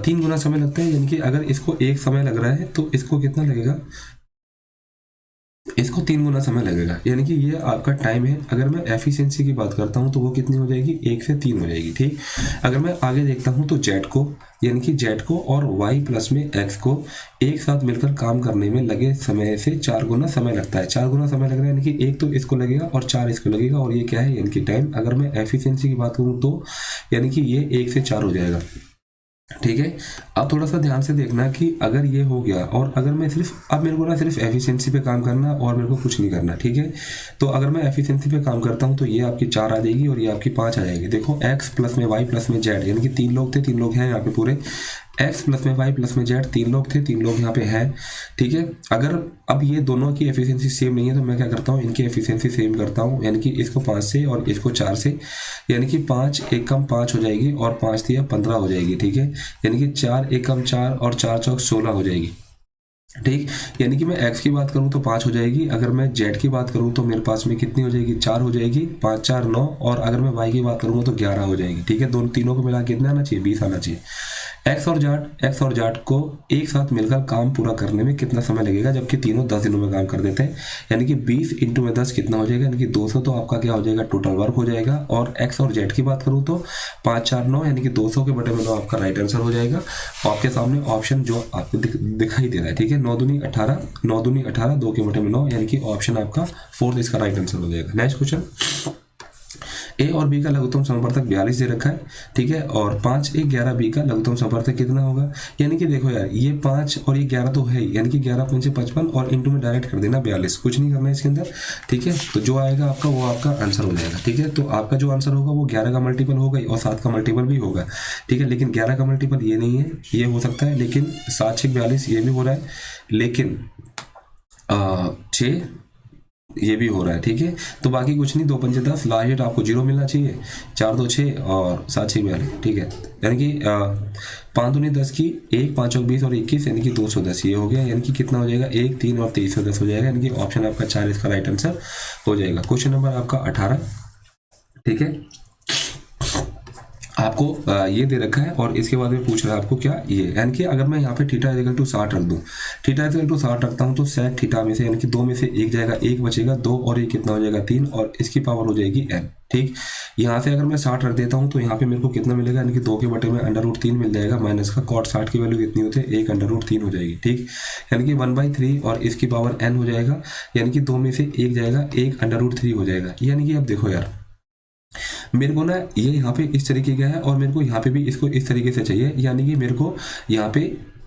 3 गुना समय लगता है, यानी कि अगर इसको एक समय लग रहा है तो इसको कितना लगेगा, इसको 3 गुना समय लगेगा, यानी कि ये आपका टाइम है। अगर मैं एफिशिएंसी की बात करता हूँ तो वो कितनी हो जाएगी, 1 से 3 हो जाएगी, ठीक। अगर मैं आगे देखता हूँ तो जेड को, यानी कि जेड को और वाई प्लस में एक्स को एक साथ मिलकर काम करने में लगे समय से 4 गुना समय लगता है। 4 गुना समय लग रहा है, यानी कि 1 तो इसको लगेगा और 4 इसको लगेगा, और ये क्या है, यानी कि टाइम। अगर मैं एफिशिएंसी की बात करूँ तो यानी कि ये 1 से 4 हो जाएगा, ठीक है। अब थोड़ा सा ध्यान से देखना कि अगर ये हो गया और अगर मैं सिर्फ, अब मेरे को ना सिर्फ एफिशिएंसी पे काम करना और मेरे को कुछ नहीं करना, ठीक है। तो अगर मैं एफिशिएंसी पे काम करता हूँ तो ये आपकी 4 आ जाएगी और ये आपकी 5 आ जाएगी। देखो एक्स प्लस में वाई प्लस में जेड, यानी कि 3 लोग थे, 3 लोग हैं यहाँ पे पूरे, एक्स प्लस में वाई प्लस में जेड, 3 लोग थे, 3 लोग यहाँ पे हैं, ठीक है। अगर अब ये दोनों की एफिशिएंसी सेम नहीं है तो मैं क्या करता हूँ, इनकी एफिशिएंसी सेम करता हूँ, यानी कि इसको 5 से और इसको 4 से, यानी कि 5 1 कम 5 हो जाएगी और 5 दिया 15 हो जाएगी, ठीक है। यानी कि 4 1 कम 4 और 4 चौक 16 हो जाएगी, ठीक। यानी कि मैं x की बात करूं तो 5 हो जाएगी, अगर मैं z की बात करूं तो मेरे पास में कितनी हो जाएगी, 4 हो जाएगी, 5 4 9, और अगर मैं y की बात करूंगा तो 11 हो जाएगी, ठीक है। दोनों तीनों को मिला के कितना आना चाहिए, 20 आना चाहिए। एक्स और जाट को एक साथ मिलकर काम पूरा करने में कितना समय लगेगा, जबकि तीनों 10 दिनों में काम कर देते हैं, यानी कि 20 इंटू में 10 कितना हो जाएगा, यानी कि 200, तो आपका क्या हो जाएगा, टोटल वर्क हो जाएगा। और एक्स और जेड की बात करूँ तो 5 4 9, यानी कि 200 के बटे में 9 आपका राइट आंसर हो जाएगा। आपके सामने ऑप्शन जो आपको दिखाई दे रहा है, ठीक है, 9 दूनी 18, 9 दूनी 18, 2 के बटे में 9, यानी कि ऑप्शन आपका 4 इसका राइट आंसर हो जाएगा। नेक्स्ट क्वेश्चन, ए और बी का लघुत्तम समवर्तक 42 दे रखा है, ठीक है, और 5 A 11 B का लघुत्तम समवर्तक कितना होगा। यानी कि देखो यार, ये 5 और ये 11 तो है, यानी कि 11 5 55 और इंटू में डायरेक्ट कर देना 42, कुछ नहीं करना है इसके अंदर, ठीक है। तो जो आएगा आपका वो आपका आंसर हो जाएगा, ठीक है। तो आपका जो आंसर होगा वो 11 का मल्टीपल होगा और 7 का मल्टीपल भी होगा, ठीक है। लेकिन 11 का मल्टीपल ये नहीं है, ये हो सकता है, लेकिन 7 6 42 ये भी हो रहा है, लेकिन 6 ये भी हो रहा है, ठीक है। तो बाकी कुछ नहीं, 2 5 10, लास्ट डेट आपको 0 मिलना चाहिए, 4 2 6 और 7 6 42, ठीक है। यानी कि 5 दूनी 10 की 1 5 20 और 21 यानी कि 210 ये हो गया। यानी कि कितना हो जाएगा, 1 3 और 2310 हो जाएगा। यानी कि ऑप्शन आपका 4 इसका राइट आंसर हो जाएगा। क्वेश्चन नंबर आपका 18, ठीक है। आपको ये दे रखा है और इसके बाद में पूछ रहा है आपको क्या, ये यानी कि अगर मैं यहाँ पे थीटा इक्वल टू 60 रख दूँ, थीटा इक्वल टू 60 रखता हूँ तो सेक थीटा में से यानी कि 2 में से 1 जाएगा, 1 बचेगा, 2 और 1 कितना हो जाएगा 3 और इसकी पावर हो जाएगी n, ठीक। यहाँ से अगर मैं 60 रख देता हूँ तो यहाँ पे मेरे को कितना मिलेगा, यानी कि 2 के बटे में √3 मिल जाएगा, माइनस का कॉट 60 की वैल्यू कितनी होती है, 1 √3 हो जाएगी, ठीक। यानी कि 1/3 और इसकी पावर n हो जाएगा, यानी कि 2 में से 1 जाएगा, 1 √3 हो जाएगा। यानी कि अब देखो यार, मेरे को ना ये यहाँ पे इस तरीके का है और मेरे को यहाँ पे भी इसको इस तरीके से चाहिए। यानी कि मेरे को यहाँ पे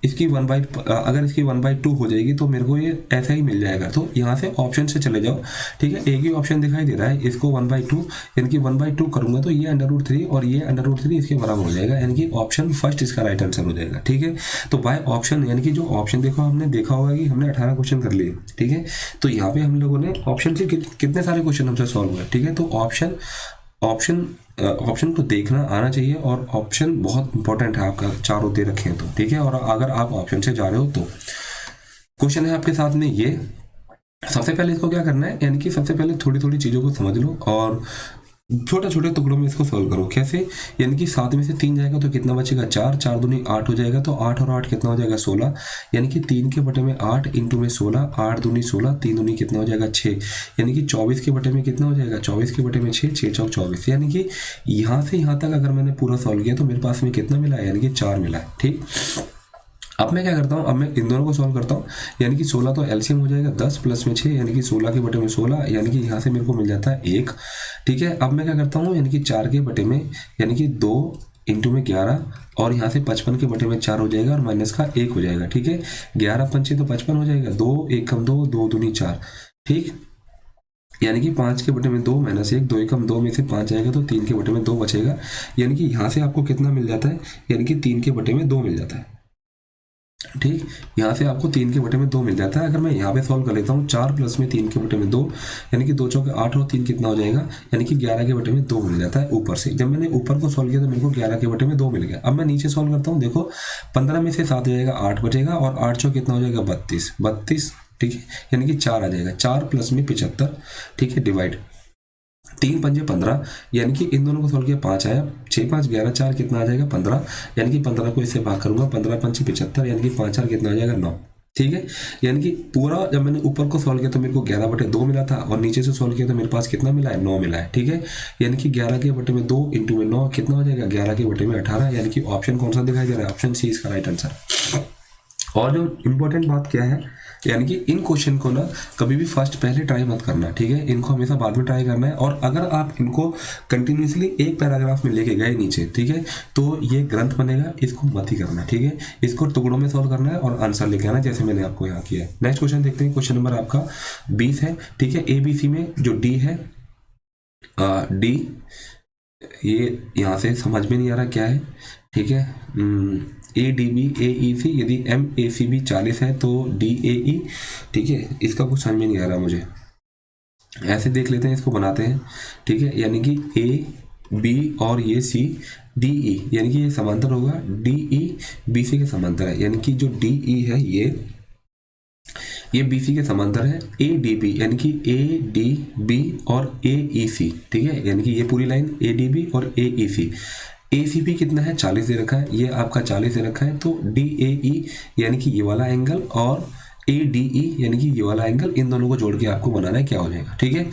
इसकी अगर इसकी 1/2 हो जाएगी तो मेरे को ये ऐसा ही मिल जाएगा। तो यहाँ से ऑप्शन से चले जाओ, ठीक है। एक ही ऑप्शन दिखाई दे रहा है, इसको 1/2 यानी कि 1/2 करूंगा तो ये √3 और ये √3 इसके बराबर हो जाएगा, यानी कि ऑप्शन फर्स्ट इसका राइट आंसर हो जाएगा, ठीक है। तो बाय ऑप्शन, यानी कि जो ऑप्शन देखो हमने देखा होगा कि हमने 18 क्वेश्चन कर लिए, ठीक है। तो यहाँ पे हम लोगों ने ऑप्शन से कितने सारे क्वेश्चन हमसे सॉल्व हुए, ठीक है। तो ऑप्शन को देखना आना चाहिए और ऑप्शन बहुत इंपॉर्टेंट है आपका, चारों दे रखे हैं तो, ठीक है। और अगर आप ऑप्शन से जा रहे हो तो क्वेश्चन है आपके साथ में ये। सबसे पहले इसको क्या करना है, यानी कि सबसे पहले थोड़ी थोड़ी चीज़ों को समझ लो और छोटे छोटे टुकड़ों में इसको सॉल्व करो। कैसे, यानी कि 7 में से 3 जाएगा तो कितना बचेगा, 4, 4 दूनी 8 हो जाएगा, तो 8 और 8 कितना हो जाएगा 16, यानी कि 3 के बटे में 8 इंटू में 16, 8 दूनी 16, 3 दूनी कितना हो जाएगा 6, यानी कि 24 के बटे में कितना हो जाएगा, 24 के बटे में 6, 6 चौक 24। यानी कि यहाँ से यहाँ तक अगर मैंने पूरा सॉल्व किया तो मेरे पास में कितना मिला है, यानी कि 4 मिला है, ठीक। अब मैं क्या करता हूँ, अब मैं इन दोनों को सॉल्व करता हूँ। यानी कि 16 तो एलसीएम हो जाएगा 10 प्लस में 6, यानी कि 16 के बटे में 16, यानी कि यहाँ से मेरे को मिल जाता है 1, ठीक है। अब मैं क्या करता हूँ, यानी कि 4 के बटे में यानी कि 2 इंटू में 11 और यहाँ से 55 के बटे में 4 हो जाएगा और माइनस का 1 हो जाएगा, ठीक है। 11 पंचे तो 55 हो जाएगा, 2 1 कम 2, 2 दूनी 4, ठीक। यानी कि 5 के बटे में 2 माइनस 1, 2 एकम 2 में से 5 जाएगा तो 3 के बटे में 2 बचेगा। यानी कि यहाँ से आपको कितना मिल जाता है, यानी कि 3 के बटे में 2 मिल जाता है, ठीक। यहाँ से आपको 3 के बटे में 2 मिल जाता है। अगर मैं यहाँ पे सॉल्व कर लेता हूँ, 4 प्लस में 3 के बटे में 2, यानी कि 2 चौके 8 और 3 कितना हो जाएगा, यानी कि 11 के बटे में 2 मिल जाता है ऊपर से। जब मैंने ऊपर को सॉल्व किया तो मेरे को 11 के बटे में 2 मिल गया। अब मैं नीचे सॉल्व करता हूँ, देखो 15 में से 7 जाएगा, 8 बचेगा और 8 चौक कितना हो जाएगा 32, ठीक है। यानी कि 4 आ जाएगा, 4 प्लस में 75, ठीक है, डिवाइड 3 पंजे 15, यानी कि इन दोनों को सॉल्व किया 5 आया, 6 5 11, 4 कितना आ जाएगा 15, यानी कि 15 को इससे भाग करूंगा, 15 पंचे 75, यानी कि 5 4 कितना आ जाएगा 9, ठीक है। यानी कि पूरा जब मैंने ऊपर को सॉल्व किया तो मेरे को 11 बटे 2 मिला था और नीचे से सॉल्व किया तो मेरे पास कितना मिला है, 9 मिला है, ठीक है। यानी कि 11 के बटे में 2 इंटू में 9 कितना हो जाएगा, 11 के बटे में 18, यानी कि ऑप्शन कौन सा दिखाई दे रहा है, ऑप्शन सी इसका राइट आंसर। और जो इम्पोर्टेंट बात क्या है, यानी कि इन क्वेश्चन को ना कभी भी फर्स्ट पहले ट्राई मत करना, ठीक है। इनको हमेशा बाद में ट्राई करना है। और अगर आप इनको कंटिन्यूसली एक पैराग्राफ में लेके गए नीचे, ठीक है, तो ये ग्रंथ बनेगा, इसको मत ही करना, ठीक है। इसको टुकड़ों में सॉल्व करना है और आंसर लेके आना, जैसे मैंने आपको यहाँ किया है। नेक्स्ट क्वेश्चन देखते हैं, क्वेश्चन नंबर आपका 20 है, ठीक है। ABC में जो डी है, डी ये यहाँ से समझ में नहीं आ रहा क्या है, ठीक है। ADB AEC, यदि MACB 40 है तो DAE, ठीक है। इसका कुछ समझ में नहीं आ रहा मुझे, ऐसे देख लेते हैं, इसको बनाते हैं, ठीक है। यानी कि AB और ये C DE, यानी कि ये समांतर होगा, DE BC के समांतर है, यानी कि जो DE है ये BC के समांतर है। ADB यानी कि ADB और AEC, ठीक है, यानी कि ये पूरी लाइन ADB और AEC। ACB कितना है, 40 दे रखा है, ये आपका 40 दे रखा है, तो DAE यानी कि ये वाला एंगल और ADE यानी कि ये वाला एंगल, इन दोनों को जोड़ के आपको बनाना है, क्या हो जाएगा, ठीक है।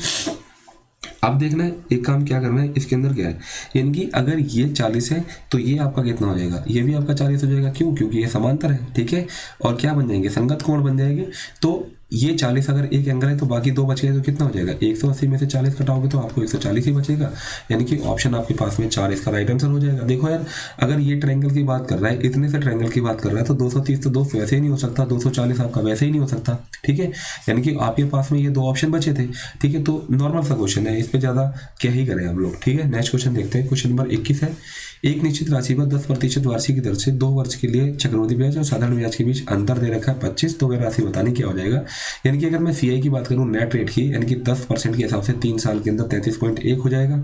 अब देखना है, एक काम क्या करना है, इसके अंदर क्या है, यानी कि अगर ये 40 है तो ये आपका कितना हो जाएगा, ये भी आपका 40 हो जाएगा, क्यों, क्योंकि ये समांतर है, ठीक है। और क्या बन जाएंगे, संगत कोण बन जाएंगे। तो ये 40 अगर एक एंगल है तो बाकी दो बच गए तो कितना हो जाएगा, 180 में से 40 कटाओगे तो आपको 140 ही बचेगा, यानी कि ऑप्शन आपके पास में 4 इसका राइट आंसर हो जाएगा। देखो यार, अगर ये ट्रायंगल की बात कर रहा है, इतने से ट्रायंगल की बात कर रहा है, तो 230 तो दोस्त वैसे ही नहीं हो सकता, 240 आपका वैसे ही नहीं हो सकता, ठीक है। यानी कि आपके पास में ये दो ऑप्शन बचे थे, ठीक है। तो नॉर्मल सा क्वेश्चन है, इस पर ज़्यादा क्या ही करें हम लोग, ठीक है। नेक्स्ट क्वेश्चन देखते हैं। क्वेश्चन नंबर 21 है, एक निश्चित राशि पर 10% वार्षिक दर से 2 वर्ष के लिए चक्रवृद्धि ब्याज और साधारण ब्याज के बीच अंतर दे रखा है 25, तो वह राशि बतानी क्या हो जाएगा। यानी कि अगर मैं सीआई की बात करूं नेट रेट की, यानी कि 10% के हिसाब से 3 साल के अंदर 33.1 हो जाएगा,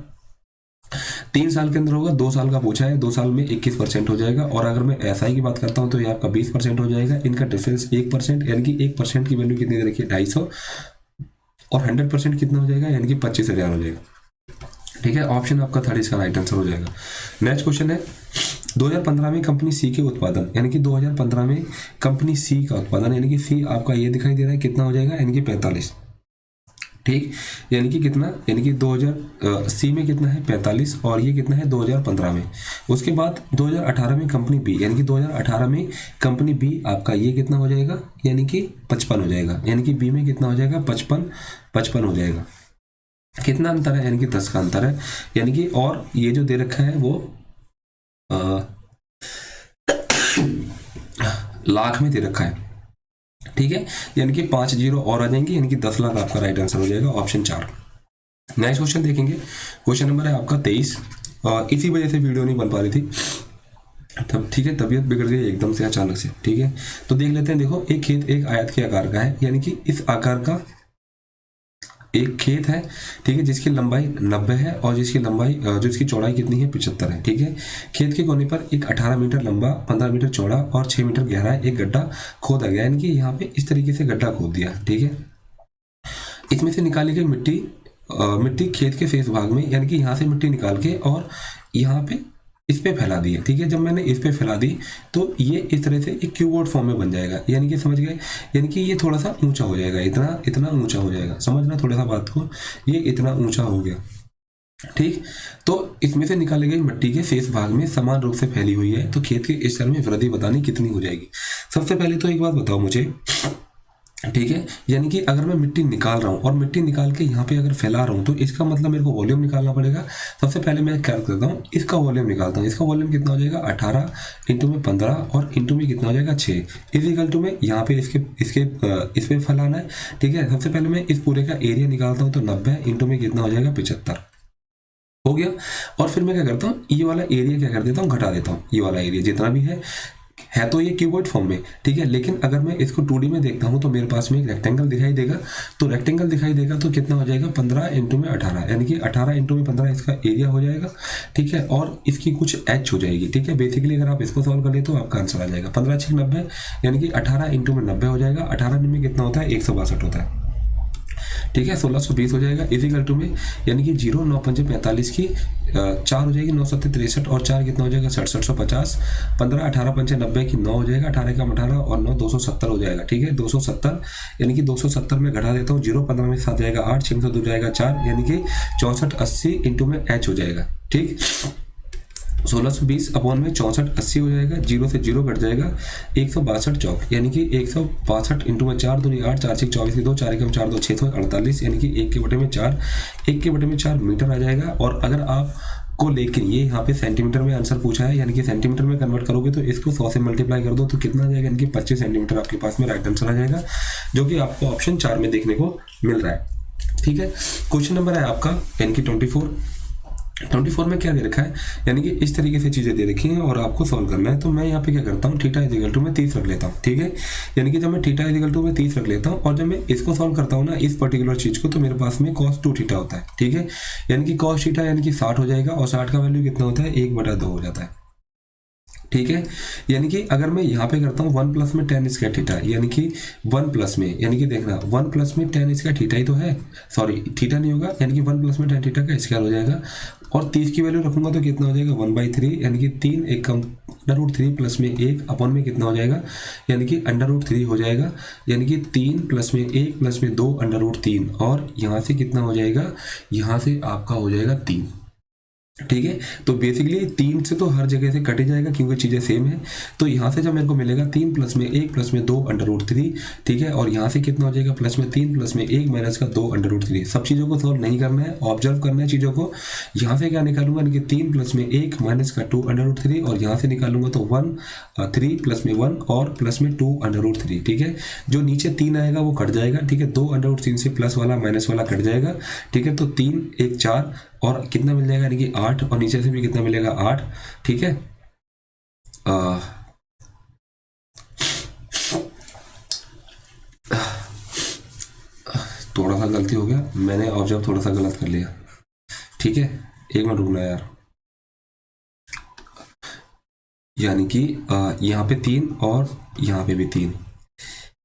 3 साल के अंदर होगा, 2 साल का पूछा है, 2 साल में 21% हो जाएगा। और अगर मैं एसआई की बात करता हूं तो ये आपका 20% हो जाएगा। इनका डिफरेंस 1%, यानी कि 1% की वैल्यू कितनी दे रखी है, 250, और 100% कितना हो जाएगा, यानी कि 25,000 हो जाएगा, ठीक है। ऑप्शन आपका थर्ड इसका राइट आंसर हो जाएगा। नेक्स्ट क्वेश्चन है, 2015 में कंपनी सी के उत्पादन, यानी कि 2015 में कंपनी सी का उत्पादन, यानी कि सी आपका ये दिखाई दे रहा है कितना हो जाएगा, यानी कि 45, ठीक। यानी कि कितना, यानी कि 2000 सी में कितना है 45, और ये कितना है 2015 में। उसके बाद 2018 में कंपनी बी, यानी कि 2018 में कंपनी बी आपका ये कितना हो जाएगा, यानी कि 55 हो जाएगा, यानी कि बी में कितना हो जाएगा 55 हो जाएगा। कितना अंतर है, यानी कि 10 का अंतर है, यानी कि और ये जो दे रखा है वो लाख में दे रखा है, ठीक है। यानी कि 5 जीरो और आ जाएंगे, यानी कि 10 लाख आपका राइट आंसर हो जाएगा, ऑप्शन 4। नेक्स्ट क्वेश्चन देखेंगे। क्वेश्चन नंबर है आपका 23, इसी वजह से वीडियो नहीं बन पा रही थी तब, ठीक है, तबीयत बिगड़ गई एकदम से अचानक से, ठीक है। तो देख लेते हैं। देखो, एक खेत एक आयत के आकार का है, यानी कि इस आकार का एक खेत है, ठीक है, जिसकी लंबाई 90 है और जिसकी लंबाई जो इसकी चौड़ाई कितनी है 75 है, ठीक है। खेत के कोने पर एक 18 मीटर लंबा, 15 मीटर चौड़ा और 6 मीटर गहरा एक गड्ढा खोदा गया, यानी कि यहाँ पे इस तरीके से गड्ढा खोद दिया, ठीक है। इसमें से निकाली गई मिट्टी खेत के शेष भाग में, यानी कि यहाँ से मिट्टी निकाल के और यहाँ पे इस पे फैला दी है, ठीक है। जब मैंने इस पे फैला दी तो ये इस तरह से एक क्यूबोर्ड फॉर्म में बन जाएगा, यानी कि समझ गए, यानी कि ये थोड़ा सा ऊंचा हो जाएगा, इतना ऊंचा हो जाएगा, समझना थोड़ा सा बात को, ये इतना ऊंचा हो गया, ठीक। तो इसमें से निकाली गई मिट्टी के शेष भाग में समान रूप से फैली हुई है, तो खेत के स्तर में वृद्धि बतानी कितनी हो जाएगी। सबसे पहले तो एक बात बताओ मुझे, ठीक है। यानी कि अगर मैं मिट्टी निकाल रहा हूँ और मिट्टी निकाल के यहाँ पे अगर फैला रहा हूँ तो इसका मतलब मेरे को वॉल्यूम निकालना पड़ेगा। सबसे पहले मैं क्या करता हूँ, इसका वॉल्यूम निकालता हूँ। इसका वॉल्यूम कितना हो जाएगा 18 इंटू में 15 और इंटू में कितना हो जाएगा 6 इजिकल टू में यहाँ पे इस पे फैलाना है, ठीक है। सबसे पहले मैं इस पूरे का एरिया निकालता हूँ, तो 90 इंटू में कितना हो जाएगा 75 हो गया। और फिर मैं क्या करता हूँ, ये वाला एरिया क्या कर देता हूँ, घटा देता हूँ। ये वाला एरिया जितना भी है तो ये क्यूबॉइड फॉर्म में, ठीक है। लेकिन अगर मैं इसको 2D में देखता हूं तो मेरे पास में एक रेक्टेंगल दिखाई देगा, तो रेक्टेंगल दिखाई देगा तो कितना हो जाएगा 15 इंटू में 18, यानी कि 18 इंटू में 15 इसका एरिया हो जाएगा, ठीक है। और इसकी कुछ एच हो जाएगी, ठीक है। बेसिकली अगर आप इसको सॉल्व कर ले तो आपका आंसर आ जाएगा 15 6 90, यानी कि 18 इंटू में 90 हो जाएगा। 18 में कितना होता है 162 होता है, ठीक है। 1620 हो जाएगा इजिकल टू में, यानी कि 0 9 5 45 की 4 हो जाएगी, 9 7 63 और 4 कितना हो जाएगा 6750। 15 18 5 90 की 9 हो जाएगा, 18 का 18 और 9 270 हो जाएगा, ठीक है। 270 यानी कि 270 में घटा देता हूँ, 0 15 में 7 जाएगा 8, 6 में 2 जाएगा 4, यानी कि 64 80 इंटू में एच हो जाएगा, ठीक। 1620 अपॉन में 64 80 हो जाएगा, 0 से 0 कट जाएगा, 162 चौक, यानी कि 162 इंटू में 4 दूनी 8, 4 6 24 की 2, 4 1 4 2 648, यानी कि 1 के बटे में 4 मीटर आ जाएगा। और अगर आप को लेकिन ये यहाँ पे सेंटीमीटर में आंसर पूछा है, यानी कि सेंटीमीटर में कन्वर्ट करोगे तो इसको 100 से मल्टीप्लाई कर दो तो कितना आ जाएगा, यानी कि 25 सेंटीमीटर आपके पास में राइट आंसर आ जाएगा, जो कि आपको ऑप्शन 4 में देखने को मिल रहा है, ठीक है। क्वेश्चन नंबर है आपका यानी कि 24 में क्या दे रखा है, यानी कि इस तरीके से चीजें दे रखी हैं और आपको सॉल्व करना है। तो मैं यहाँ पे क्या करता हूँ, थीटा इजिकल टू में 30 रख लेता हूँ, ठीक है। यानी कि जब मैं थीटा इजिकल टू में 30 रख लेता हूँ और जब मैं इसको सॉल्व करता हूँ ना इस पर्टिकुलर चीज को, तो मेरे पास में cos 2 थीटा होता है, ठीक है। यानी कि cos थीटा यानी कि 60 हो जाएगा और 60 का वैल्यू कितना होता है 1/2 हो जाता है, ठीक है। यानी कि अगर मैं यहाँ पे करता हूँ 1 प्लस में tan स्क्वायर थीटा, यानी कि 1 प्लस में, यानी कि देखना 1 प्लस में tan स्क्वायर थीटा ही तो है, सॉरी थीटा नहीं होगा, यानी कि 1 प्लस में tan थीटा का स्क्वायर हो जाएगा और 30 की वैल्यू रखूंगा तो कितना हो जाएगा 1/3, यानी कि 3 एक कम √3 प्लस में 1 अपॉन में कितना हो जाएगा, यानी कि √3 हो जाएगा, यानी कि 3 प्लस में 1 प्लस में 2 √3 और यहाँ से कितना हो जाएगा, यहाँ से आपका हो जाएगा 3, ठीक है। तो बेसिकली 3 से तो हर जगह से कट ही जाएगा क्योंकि चीज़ें सेम है। तो यहाँ से जब मेरे को मिलेगा 3 प्लस में 1 प्लस में 2 √3, ठीक है। और यहाँ से कितना हो जाएगा, प्लस में 3 प्लस में 1 माइनस का 2 √3। सब चीज़ों को सॉल्व नहीं करना है, ऑब्जर्व करना है चीज़ों को। यहाँ से क्या निकालूंगा, यानी कि 3 प्लस में 1 माइनस का 2 √3, और यहाँ से निकालूंगा तो 3 प्लस में 1 और प्लस में 2 √3, ठीक है। जो नीचे 3 आएगा वो कट जाएगा, ठीक है। 2 √3 से प्लस वाला माइनस वाला कट जाएगा, ठीक है। तो 3 1 4 और कितना मिल जाएगा, यानी कि 8, और नीचे से भी कितना मिलेगा 8, ठीक है। थोड़ा सा गलती हो गया, मैंने ऑब्जर्व थोड़ा सा गलत कर लिया, ठीक है। एक मिनट रुकना यार। यानी कि यहाँ पे 3 और यहाँ पे भी 3,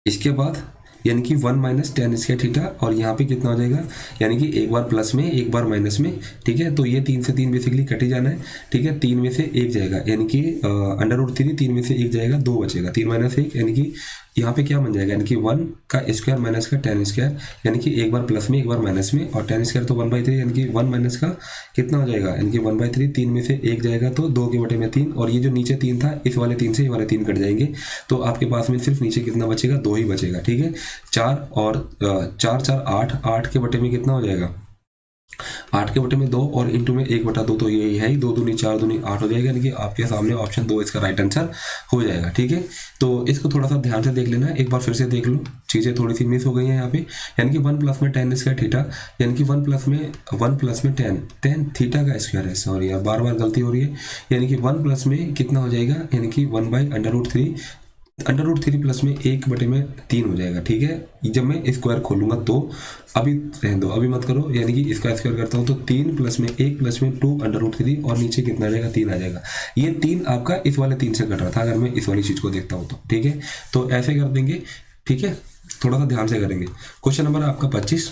इसके बाद यानी कि 1 माइनस tan स्क्वायर थीटा, और यहाँ पे कितना हो जाएगा, यानी कि एक बार प्लस में एक बार माइनस में, ठीक है। तो ये 3 से 3 बेसिकली कट ही जाना है, ठीक है। 3 में से 1 जाएगा, यानी कि √3, 3 में से 1 जाएगा, 2 बचेगा, 3 माइनस 1, यानी कि यहाँ पे क्या बन जाएगा, यानी कि 1 का स्क्वायर माइनस का tan स्क्वायर, यानी कि एक बार प्लस में एक बार माइनस में, और tan स्क्वायर तो 1/3, यानी कि 1 माइनस का कितना हो जाएगा, यानी कि 1/3, 3 में से 1 जाएगा तो 2 के बटे में 3, और ये जो नीचे 3 था इस वाले 3 से ये वाले 3 कट जाएंगे, तो आपके पास में सिर्फ नीचे कितना बचेगा, 2 ही बचेगा, ठीक है। 4 और 4 4 8, 8 के बटे में कितना हो जाएगा, 8 के बटे में 2 और इंटू में 1/2, तो यही है ही, 2 दूनी 4 दूनी 8 हो जाएगा, यानी कि आपके सामने ऑप्शन 2 इसका राइट आंसर हो जाएगा, ठीक है। तो इसको थोड़ा सा ध्यान से देख लेना, एक बार फिर से देख लो, चीज़ें थोड़ी सी मिस हो गई हैं यहाँ पे। यानी कि 1 प्लस में tan स्क्वायर थीटा, यानी कि 1 प्लस में tan थीटा का स्क्वायर है, सॉरी यार बार बार गलती हो रही है। यानी कि 1 प्लस में कितना हो जाएगा, यानी कि 1/√3, √3 प्लस में 1 बटे में 3 हो जाएगा, ठीक है। जब मैं स्क्वायर खोलूंगा तो अभी रहने दो, अभी मत करो, यानी कि इसका स्क्वायर करता हूँ तो 3 प्लस में 1 प्लस में 2 √3, और नीचे कितना आ जाएगा, 3 आ जाएगा। ये 3 आपका इस वाले 3 से कट रहा था अगर मैं इस वाली चीज़ को देखता हूँ तो, ठीक है। तो ऐसे कर देंगे, ठीक है, थोड़ा सा ध्यान से करेंगे। क्वेश्चन नंबर आपका 25,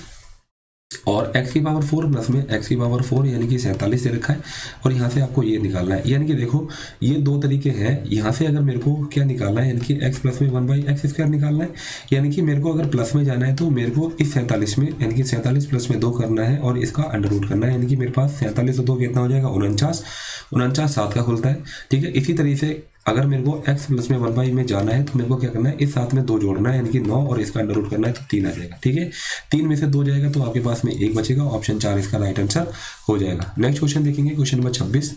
और x की पावर 4 प्लस में x की पावर 4 यानी कि 47 दे रखा है, और यहाँ से आपको ये निकालना है। यानी कि देखो ये 2 तरीके हैं, यहाँ से अगर मेरे को क्या निकालना है, यानी कि x प्लस में 1/x² निकालना है। यानी कि मेरे को अगर प्लस में जाना है तो मेरे को इस 47 में, यानी कि 47 प्लस में 2 करना है और इसका अंडर करना है, यानी कि मेरे पास 47 और 2 कितना हो जाएगा, 49 7 का खुलता है, ठीक है। इसी तरीके से अगर मेरे को x प्लस में 1 में जाना है तो मेरे को क्या करना है, इस साथ में 2 जोड़ना है, यानी कि 9, और इसका अंडर करना है तो 3 आ जाएगा, ठीक है। 3 में से 2 जाएगा तो आपके पास में 1 बचेगा, ऑप्शन 4 इसका राइट आंसर हो जाएगा। नेक्स्ट क्वेश्चन देखेंगे, क्वेश्चन नंबर 26।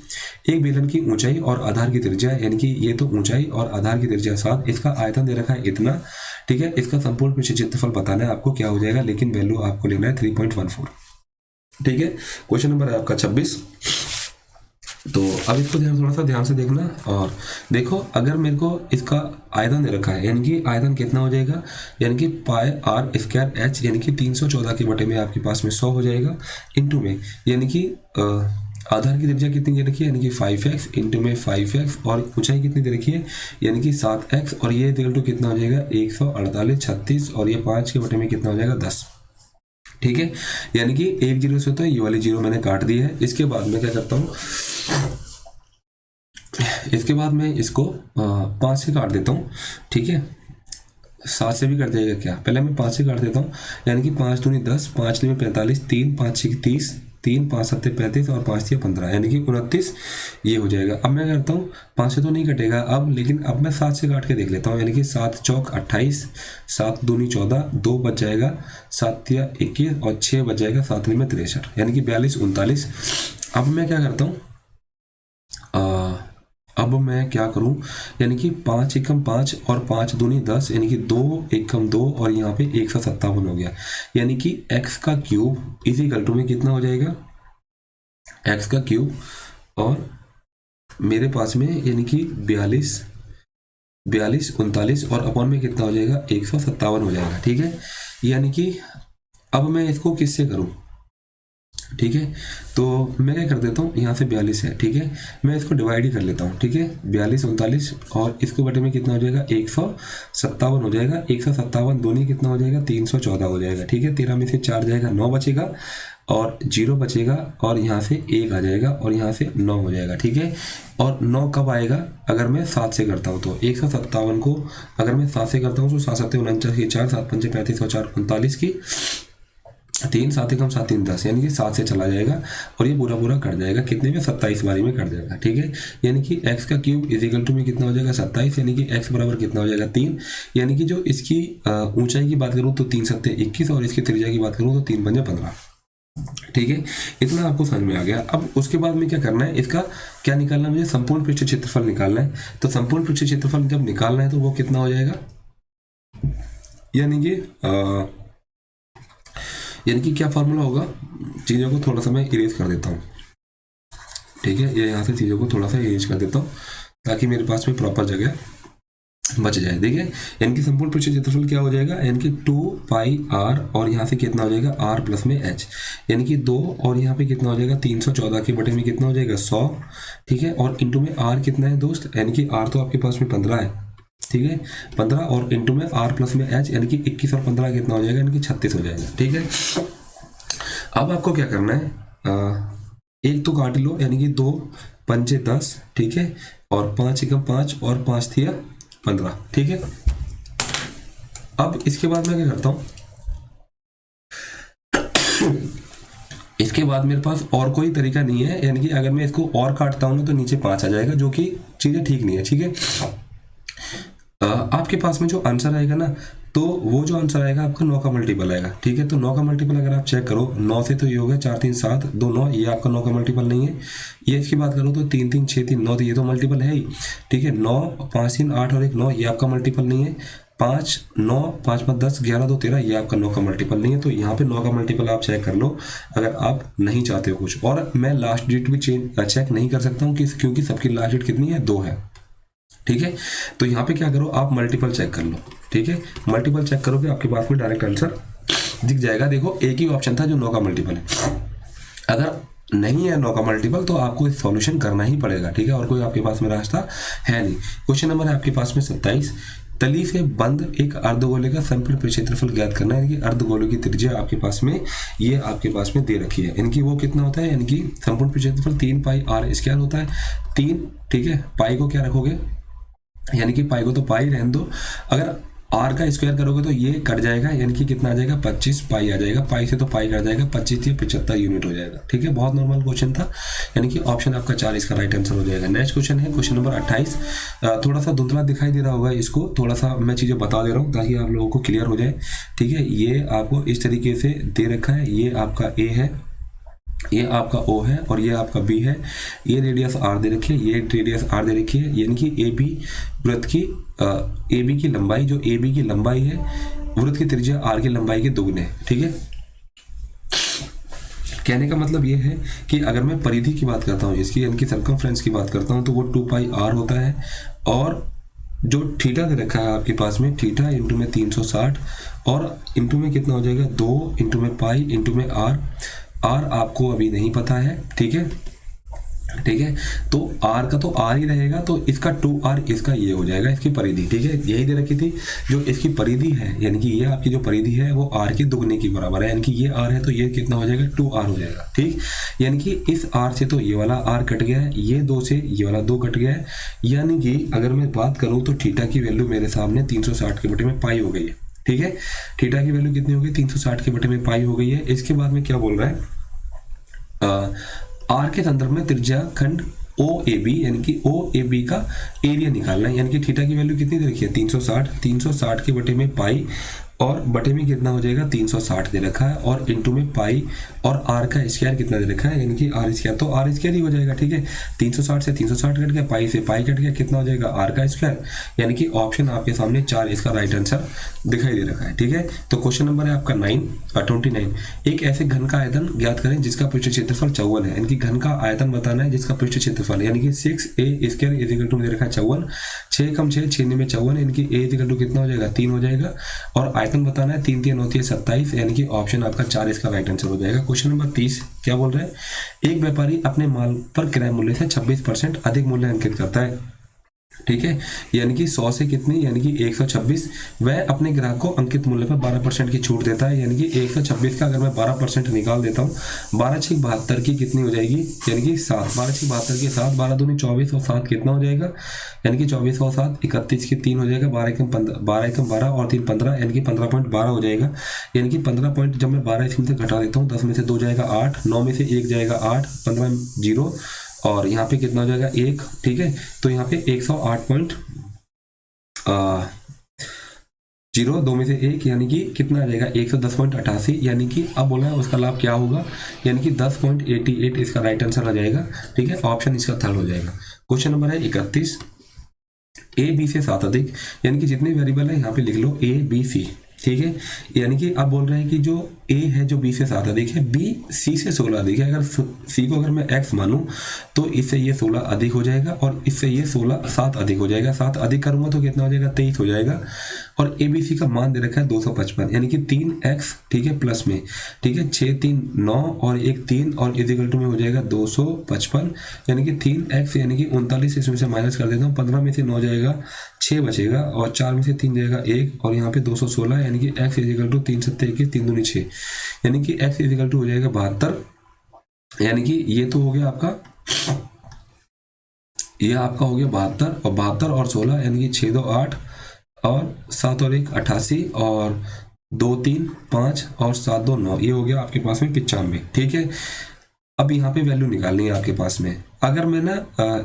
एक बेलन की ऊंचाई और आधार की त्रिज्या, यानी कि ये तो ऊंचाई और आधार की त्रिज्या 7, इसका आयतन दे रखा है इतना, ठीक है। इसका संपूर्ण पृष्ठ क्षेत्रफल बताना है आपको क्या हो जाएगा, लेकिन वैल्यू आपको लेना है 3.14, ठीक है। क्वेश्चन नंबर है आपका 26। तो अब इसको थोड़ा सा ध्यान से देखना, और देखो अगर मेरे को इसका आयतन दे रखा है, यानी कि आयतन कितना हो जाएगा, यानी कि πr²h, यानी कि 314 के बटे में आपके पास में 100 हो जाएगा, इंटू में यानी कि आधार की त्रिज्या कितनी दे रखी है, यानी कि 5x, इंटू में 5x, और ऊंचाई कितनी दे रखी है, यानी कि 7x, और ये इक्वल टू कितना हो जाएगा, 148 36, और ये 5 के बटे में कितना हो जाएगा, 10, ठीक है। यानी कि 1 0 से होता है, ये वाली 0 मैंने काट दी है। इसके बाद मैं क्या करता हूँ, इसके बाद मैं इसको 5 से काट देता हूँ, ठीक है। 7 से भी कट जाएगा क्या, पहले मैं 5 से काट देता हूँ, यानी कि 5 दूनी 10, 5 में 45, 3 5 6 30, 3 5 7 35, और 5 6 15, यानी कि 29 ये हो जाएगा। अब मैं करता हूँ, 5 से तो नहीं कटेगा अब, लेकिन अब मैं 7 से काट के देख लेता हूँ, यानी कि 7 चौक 28, 7 दूनी 14, 2 बच जाएगा, 7 तिया 21, और 6 बच जाएगा, 7 में 63, यानी कि 42 39। अब मैं क्या करता हूँ, अब मैं क्या करूं, यानी कि 5 एकम 5 और 5 दूनी 10, यानी कि 2 एकम 2, और यहाँ पे 157 हो गया, यानी कि x का क्यूब इक्वल टू में कितना हो जाएगा, x का क्यूब, और मेरे पास में यानी कि 42 39, और अपॉन में कितना हो जाएगा, 157 हो जाएगा, ठीक है। यानी कि अब मैं इसको किससे करूँ, ठीक है। तो मैं क्या कर देता हूँ, यहाँ से 42 है, ठीक है, मैं इसको डिवाइड ही कर लेता हूँ, ठीक है। 42 39, और इसको बटे में कितना हो जाएगा, 157 हो जाएगा, 157 दूनी कितना हो जाएगा, 314 हो जाएगा, ठीक है। 13 में से 4 जाएगा, 9 बचेगा, और 0 बचेगा, और यहाँ से 1 आ जाएगा, और यहाँ से 9 हो जाएगा, ठीक है। और 9 कब आएगा, अगर मैं 7 से करता हूँ तो 157 को अगर मैं 7 से करता हूँ तो 7 7 49 की 4, 7 5 35 और 4 39 की 3 7 एकम 7 3 10, यानी कि 7 से चला जाएगा और ये पूरा पूरा कट जाएगा कितने में, 27 बारी में कट जाएगा। ठीक है, यानी कि x का क्यूब इज इक्वल टू में कितना हो जाएगा 27, यानी कि x बराबर कितना हो जाएगा 3। यानी कि जो इसकी ऊंचाई की बात करूँ तो 3 7 21 और इसकी त्रिज्या की बात करूँ तो 3 5 15। ठीक है, इतना आपको समझ में आ गया। अब उसके बाद में क्या करना है, इसका क्या निकालना है मुझे, संपूर्ण पृष्ठ क्षेत्रफल निकालना है। तो संपूर्ण पृष्ठ क्षेत्रफल जब निकालना है तो वो कितना हो जाएगा, यानी कि क्या फॉर्मूला होगा, चीज़ों को थोड़ा सा मैं इरेज कर देता हूँ। ठीक है, ये यहाँ से चीज़ों को थोड़ा सा इरेज कर देता हूँ ताकि मेरे पास में प्रॉपर जगह बच जाए। ठीक है, यानी कि संपूर्ण पृष्ठ क्षेत्रफल क्या हो जाएगा, यानी कि 2 पाई r और यहाँ से कितना हो जाएगा r प्लस में h, यानी कि 2 और यहाँ पे कितना हो जाएगा 314 के बटे में कितना हो जाएगा 100। ठीक है, और इंटू में r कितना है दोस्त, यानी कि r तो आपके पास में 15 है। ठीक है, 15 और इंटू में r प्लस में h, यानी कि 21 और 15 कितना हो जाएगा, यानी कि 36 हो जाएगा। ठीक है, अब आपको क्या करना है, एक तो काट लो, यानी कि 2 पंचे 10। ठीक है, और 5 एकम 5 और 5 थिया 15। ठीक है, अब इसके बाद मैं क्या करता हूं, इसके बाद मेरे पास और कोई तरीका नहीं है, यानी कि अगर मैं इसको और काटता हूं ना तो नीचे 5 आ जाएगा, जो कि चीजें ठीक नहीं है। ठीक है, आपके पास में जो आंसर आएगा ना, तो वो जो आंसर आएगा आपका 9 का मल्टीपल आएगा। ठीक है, तो 9 का मल्टीपल अगर आप चेक करो 9 से, तो ये हो गया 4 3 7 2 9, ये आपका 9 का मल्टीपल नहीं है। ये इसकी बात करो तो 3 3 6 3 9, तो ये तो मल्टीपल है ही। ठीक है, 9 5 3 8 और 1 9, ये आपका मल्टीपल नहीं है। 5 9 5 5 10 11 2 13, ये आपका 9 का मल्टीपल नहीं है। तो यहाँ पे 9 का मल्टीपल आप चेक कर लो अगर आप नहीं चाहते हो कुछ। और मैं लास्ट डिजिट भी चेक नहीं कर सकता हूँ क्योंकि सबकी लास्ट डिजिट कितनी है, 2 है। ठीक है, तो यहाँ पे क्या करो, आप मल्टीपल चेक कर लो। ठीक है, मल्टीपल चेक करोगे आपके पास में डायरेक्ट आंसर दिख जाएगा। देखो, एक ही ऑप्शन था जो 9 का मल्टीपल है। अगर नहीं है 9 का मल्टीपल तो आपको सॉल्यूशन करना ही पड़ेगा। ठीक है, और कोई आपके पास में रास्ता है नहीं। क्वेश्चन नंबर है आपके पास में 27, तली से बंद एक अर्धगोले का संपूर्ण क्षेत्रफल ज्ञात करना है। यानी कि अर्धगोले की त्रिज्या आपके पास में ये आपके पास में दे रखी है, इनकी वो कितना होता है, यानी कि संपूर्ण क्षेत्रफल 3 पाई r स्क्वायर होता है 3। ठीक है, पाई को क्या रखोगे, यानी कि पाई को तो पाई रहने दो, अगर r का स्क्वायर करोगे तो ये कट जाएगा, यानी कि कितना आ जाएगा 25 पाई आ जाएगा। पाई से तो पाई कट जाएगा, 25 या 75 यूनिट हो जाएगा। ठीक है, बहुत नॉर्मल क्वेश्चन था, यानी कि ऑप्शन आपका 4 इसका राइट आंसर हो जाएगा। नेक्स्ट क्वेश्चन है क्वेश्चन नंबर 28। थोड़ा सा धुंधला दिखाई दे रहा होगा, इसको थोड़ा सा मैं चीज़ें बता दे रहा हूँ ताकि आप लोगों को क्लियर हो जाए। ठीक है, ये आपको इस तरीके से दे रखा है, ये आपका ए है, ये आपका O है और ये आपका B है। ये रेडियस R दे रखी है, ये रेडियस R दे रखी है, यानी कि AB वृत्त की AB की लंबाई, जो AB की लंबाई है वृत्त की त्रिज्या R की लंबाई के दोगुने है। ठीक है, कहने का मतलब ये है कि अगर मैं परिधि की बात करता हूँ इसकी, यानी कि सर्कमफ्रेंस की बात करता हूँ, तो वो 2 पाई R होता है। और जो थीटा दे रखा है आपके पास में, थीटा इंटू में 360 और इंटू में कितना हो जाएगा 2 इंटू में पाई इंटू में R आपको अभी नहीं पता है। ठीक है, ठीक है, तो R का तो R ही रहेगा, तो इसका 2R इसका ये हो जाएगा इसकी परिधि। ठीक है, यही दे रखी थी जो इसकी परिधि है, यानी कि ये आपकी जो परिधि है वो R के दुगने की बराबर है, यानी कि ये R है तो ये कितना हो जाएगा 2R हो जाएगा। ठीक, यानी कि इस R से तो ये वाला R कट गया है, ये 2 से ये वाला 2 कट गया है, यानी कि अगर मैं बात करूँ तो थीटा की वैल्यू मेरे सामने 360 के बटे में पाई हो गई है। ठीक है, थीटा की वैल्यू कितनी हो गई, 360 के बटे में पाई हो गई है। इसके बाद में क्या बोल रहा है, R के संदर्भ में त्रिज्या खंड OAB, यानी कि OAB का एरिया निकालना है। यानी कि थीटा की वैल्यू कितनी दे रखी है 360 के बटे में पाई और बटे में कितना हो जाएगा 360 दे रखा है, और इंटू में पाई और R का स्क्वायर कितना दे रखा है, यानी कि R स्क्वायर, तो R स्क्वायर ही हो जाएगा। ठीक है, 360 से 360 कट गया, पाई से पाई कट गया, कितना हो जाएगा R का स्क्वायर, यानी कि ऑप्शन आपके सामने 4 इसका राइट आंसर दिखाई दे रखा है। ठीक है, तो क्वेश्चन नंबर है आपका 29। एक ऐसे घन का आयतन ज्ञात करें जिसका पृष्ठ क्षेत्रफल 54 है। यानी कि घन का आयतन बताना है जिसका पृष्ठ क्षेत्रफल, यानी कि 6a square is equal to दे रखा है 54, 6 कम 6 6 में 54, यानी कि a इज इक्वल टू कितना हो जाएगा 3 हो जाएगा, और आयतन बताना है 3 3 9 27, यानी कि ऑप्शन आपका 4 इसका राइट आंसर हो जाएगा। क्वेश्चन नंबर 30 क्या बोल रहे हैं, एक व्यापारी अपने माल पर क्रय मूल्य से 26% अधिक मूल्य अंकित करता है। ठीक है, यानी कि 100 से कितनी, यानी कि 126। वह अपने ग्राहक को अंकित मूल्य पर 12% की छूट देता है, यानी कि 126 का अगर मैं 12% निकाल देता हूँ, 12×6 = 72 की कितनी हो जाएगी, यानी कि 7। 12×6 = 72 की 7, 12×2 = 24 और 7 कितना हो जाएगा, यानी कि 24 और 7 31 की 3 हो जाएगा, 12×1 = 12 और 3 15, यानी कि 15.12 हो जाएगा। यानी कि 15 पॉइंट जब मैं 12 इसमें से घटा देता हूँ, 10 में से 2 जाएगा 8, 9 में से 1 जाएगा 8, 15 0 और यहाँ पे कितना हो जाएगा 1। ठीक है, तो यहाँ पे 108.0, 2 में से 1 यानी कि कितना आ जाएगा 110.88, यानी कि अब बोला है उसका लाभ क्या होगा, यानी कि 10.88 इसका राइट आंसर आ जाएगा। ठीक है, ऑप्शन इसका थर्ड हो जाएगा। क्वेश्चन नंबर है 31, ए बी से 7 अधिक, यानी कि जितने वेरिएबल है यहाँ पे लिख लो ए बी सी। ठीक है, यानी कि आप बोल रहे हैं कि जो ए है जो बी से 7 अधिक है, बी सी से 16 अधिक है। अगर सी को अगर मैं एक्स मानूं तो इससे ये 16 अधिक हो जाएगा और इससे ये 7 अधिक हो जाएगा। 7 अधिक करूंगा तो कितना हो जाएगा 23 हो जाएगा। और ए बी सी का मान दे रखा है 255, यानी कि 3x, ठीक है, प्लस में, ठीक है, 6 3 9 और 1 3 और इक्वल टू में हो जाएगा 255, यानी कि 3x यानी कि 39 इसमें से माइनस कर देता हूँ, 15 में से 9 जाएगा 6 बचेगा और 4 में से 3 जाएगा 1 और यहाँ पे 216, यानी कि x इक्वल टू 3 7 21 3 दूनी 6, यानी कि x इक्वल टू हो जाएगा 72। यानी कि ये तो हो गया आपका, ये आपका हो गया 72 और 72 और 16, यानी कि 6 2 8 और 7 और 1 88 और 2 3 5 और 7 2 9, ये हो गया आपके पास में 95। ठीक है, अब यहाँ पे वैल्यू निकालनी है आपके पास में। अगर मैं ना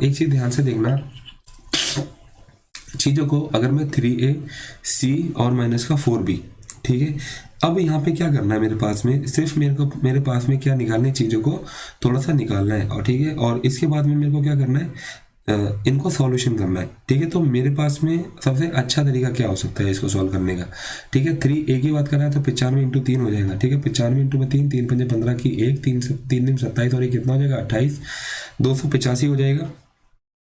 एक चीज ध्यान से देखना चीजों को, अगर मैं 3a c और माइनस का 4b, ठीक है, अब यहाँ पे क्या करना है मेरे पास में, सिर्फ मेरे पास में क्या निकालना है, चीज़ों को थोड़ा सा निकालना है और ठीक है, और इसके बाद में मेरे को क्या करना है, इनको सॉल्यूशन करना है। ठीक है, तो मेरे पास में सबसे अच्छा तरीका क्या हो सकता है इसको सॉल्व करने का। ठीक है, 3a की बात कर रहा है तो 95 × 3 हो जाएगा। ठीक है, 95 × 3, 3 5 15 की 1, 3 3 27 और ये कितना हो जाएगा 28, 285 हो जाएगा।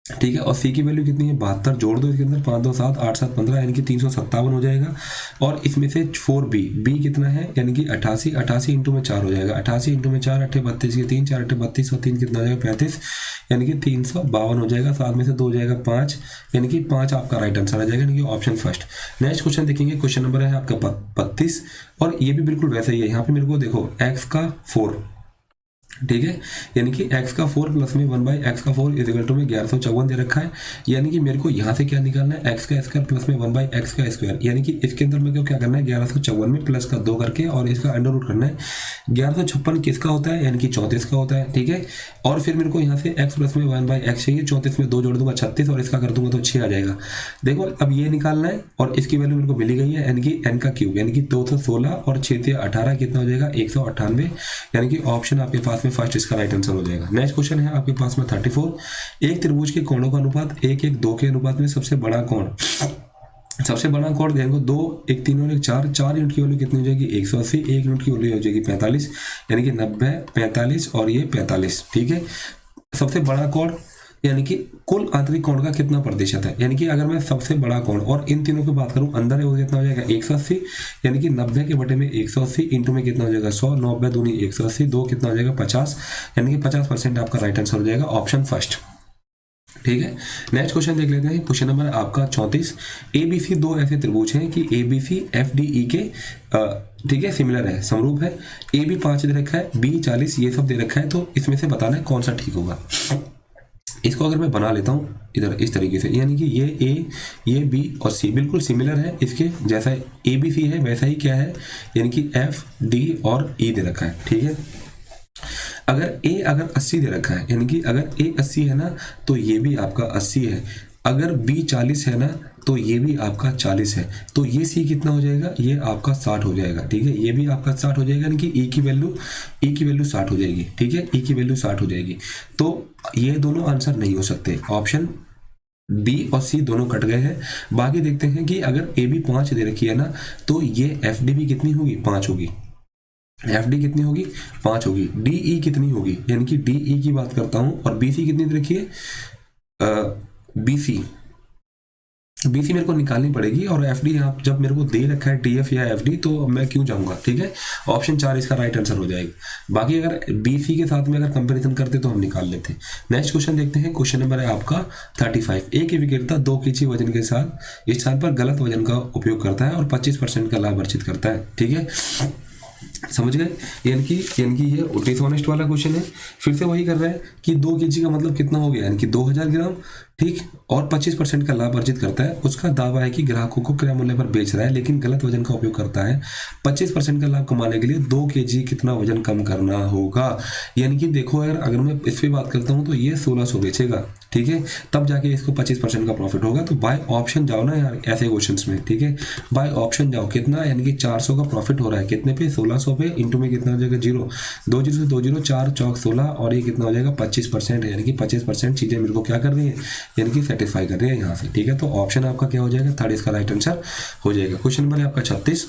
ठीक है, और सी की वैल्यू कितनी है 72, जोड़ दो इसके अंदर, 5 2 7 8 7 15, यानी कि 357 हो जाएगा। और इसमें से 4b, बी कितना है, यानी कि 88, 88 इंटू में 4 हो जाएगा, 88 इंटू में 4 8 32 की 3, 4 8 32 और 3 कितना हो जाएगा 35, यानी कि 352 हो जाएगा। 7 में से 2 हो जाएगा 5, यानी कि 5 आपका राइट आंसर आ जाएगा, यानी कि ऑप्शन फर्स्ट। नेक्स्ट क्वेश्चन देखेंगे, क्वेश्चन नंबर है आपका 32 और ये भी बिल्कुल वैसा ही है। यहाँ पे मेरे को देखो x का 4, ठीक है, यानी कि x का 4 प्लस में 1/x का 4 इक्वल टू में 1154 दे रखा है। यानी कि मेरे को यहाँ से क्या निकालना है, x का स्क्वायर प्लस में 1/x का स्क्वायर, यानी कि इसके अंदर मेरे को क्या करना है 1154 में प्लस का 2 करके और इसका अंडर रूट करना है। 1156 किसका होता है, यानी कि 34 का होता है। ठीक है, और फिर मेरे को यहाँ से x प्लस में 1/x चाहिए, 34 में 2 जोड़ दूंगा 36 और इसका कर दूंगा तो 6 आ जाएगा। देखो अब ये निकालना है और इसकी वैल्यू मेरे को मिली गई है, यानी कि n का क्यूब, यानी कि 216 और 6 × 18 कितना हो जाएगा 198, यानी कि ऑप्शन आपके पास में फर्स्ट इसका राइट आंसर हो जाएगा। नेक्स्ट क्वेश्चन है आपके पास में 34, एक त्रिभुज के कोणों का अनुपात 1 1 2 के अनुपात में सबसे बड़ा कोण, सबसे बड़ा कोण देखो 2 1 3 और 1 4, 4 यूनिट की वैल्यू कितनी हो जाएगी 180, 1 यूनिट की वैल्यू हो जाएगी 45, यानी कि 90 45 और ये 45। ठीक है, सबसे बड़ा कोण यानी कि कुल आंतरिक कोण का कितना प्रतिशत है, यानी कि अगर मैं सबसे बड़ा कोण और इन तीनों की बात करूं अंदर है वो कितना हो जाएगा 180, यानी कि 90 के बटे में 180 इंटू में कितना हो जाएगा 100, 90 दूनी 180, 2 कितना हो जाएगा 50, यानी कि 50% आपका राइट आंसर हो जाएगा ऑप्शन फर्स्ट। ठीक है, नेक्स्ट क्वेश्चन देख लेते हैं। क्वेश्चन नंबर आपका 34, ABC 2 ऐसे त्रिभुज हैं कि ABC FDE के ठीक है सिमिलर है, समरूप है। AB 5 दे रखा है, B 40, ये सब दे रखा है, तो इसमें से बताना है कौन सा ठीक होगा। इसको अगर मैं बना लेता हूँ इधर इस तरीके से, यानी कि ये A, ये B और C बिल्कुल सिमिलर है, इसके जैसा ABC है वैसा ही क्या है, यानी कि F D और E दे रखा है। ठीक है, अगर अगर 80 दे रखा है, यानी कि अगर A 80 है ना तो ये भी आपका 80 है, अगर B 40 है ना तो ये भी आपका 40 है, तो ये C कितना हो जाएगा, ये आपका 60 हो जाएगा। ठीक है, ये भी आपका 60 हो जाएगा, यानी कि E की वैल्यू 60 हो जाएगी। ठीक है, E की वैल्यू 60 हो जाएगी, तो ये दोनों आंसर नहीं हो सकते, ऑप्शन B और C दोनों कट गए हैं। बाकी देखते हैं कि अगर AB 5 दे रखी है ना तो ये FD भी कितनी होगी 5 होगी, FD कितनी होगी 5 होगी, DE कितनी होगी, यानी कि DE की बात करता हूं और BC कितनी दे रखी है BC बीसी मेरे को निकालनी पड़ेगी, और एफडी यहाँ जब मेरे को दे रखा है टीएफ या एफडी, तो मैं क्यों जाऊंगा, ठीक है। ऑप्शन 4 इसका राइट आंसर हो जाएगा। बाकी अगर बीसी के साथ में अगर कंपैरिजन करते तो हम निकाल लेते। नेक्स्ट क्वेश्चन देखते हैं। क्वेश्चन नंबर है आपका 35। एक विक्रेता 2 kg वजन के साथ इस स्थान पर गलत वजन का उपयोग करता है और 25% का लाभ अर्जित करता है, ठीक है। समझ गए, यानी कि ये डिसऑनेस्ट वाला क्वेश्चन है। फिर से वही कर रहा है कि 2 kg का मतलब कितना हो गया, यानी कि 2000 ग्राम, ठीक, और 25% का लाभ अर्जित करता है। उसका दावा है कि ग्राहकों को क्रय मूल्य पर बेच रहा है लेकिन गलत वजन का उपयोग करता है। 25% का लाभ कमाने के लिए 2 kg कितना वजन कम करना होगा। यानी कि देखो यार, अगर मैं इस पर बात करता हूँ तो ये 1600 बेचेगा, ठीक है, तब जाके इसको 25% का प्रॉफिट होगा। तो बाय ऑप्शन जाओ ना यार ऐसे क्वेश्चंस में, ठीक है, बाय ऑप्शन जाओ। कितना, यानी कि 400 का प्रॉफिट हो रहा है, कितने पे, 1600 पे, इंटू में कितना हो जाएगा 0, 2 0 से 2 0, 4 चौक 16, और ये कितना हो जाएगा 25% है। यानी कि 25% चीजें मेरे को क्या कर रही है, यानी कि सेटिस्फाई कर रही है यहाँ से, ठीक है। तो ऑप्शन आपका क्या हो जाएगा, थर्ड इसका राइट आंसर हो जाएगा। क्वेश्चन नंबर है आपका 36।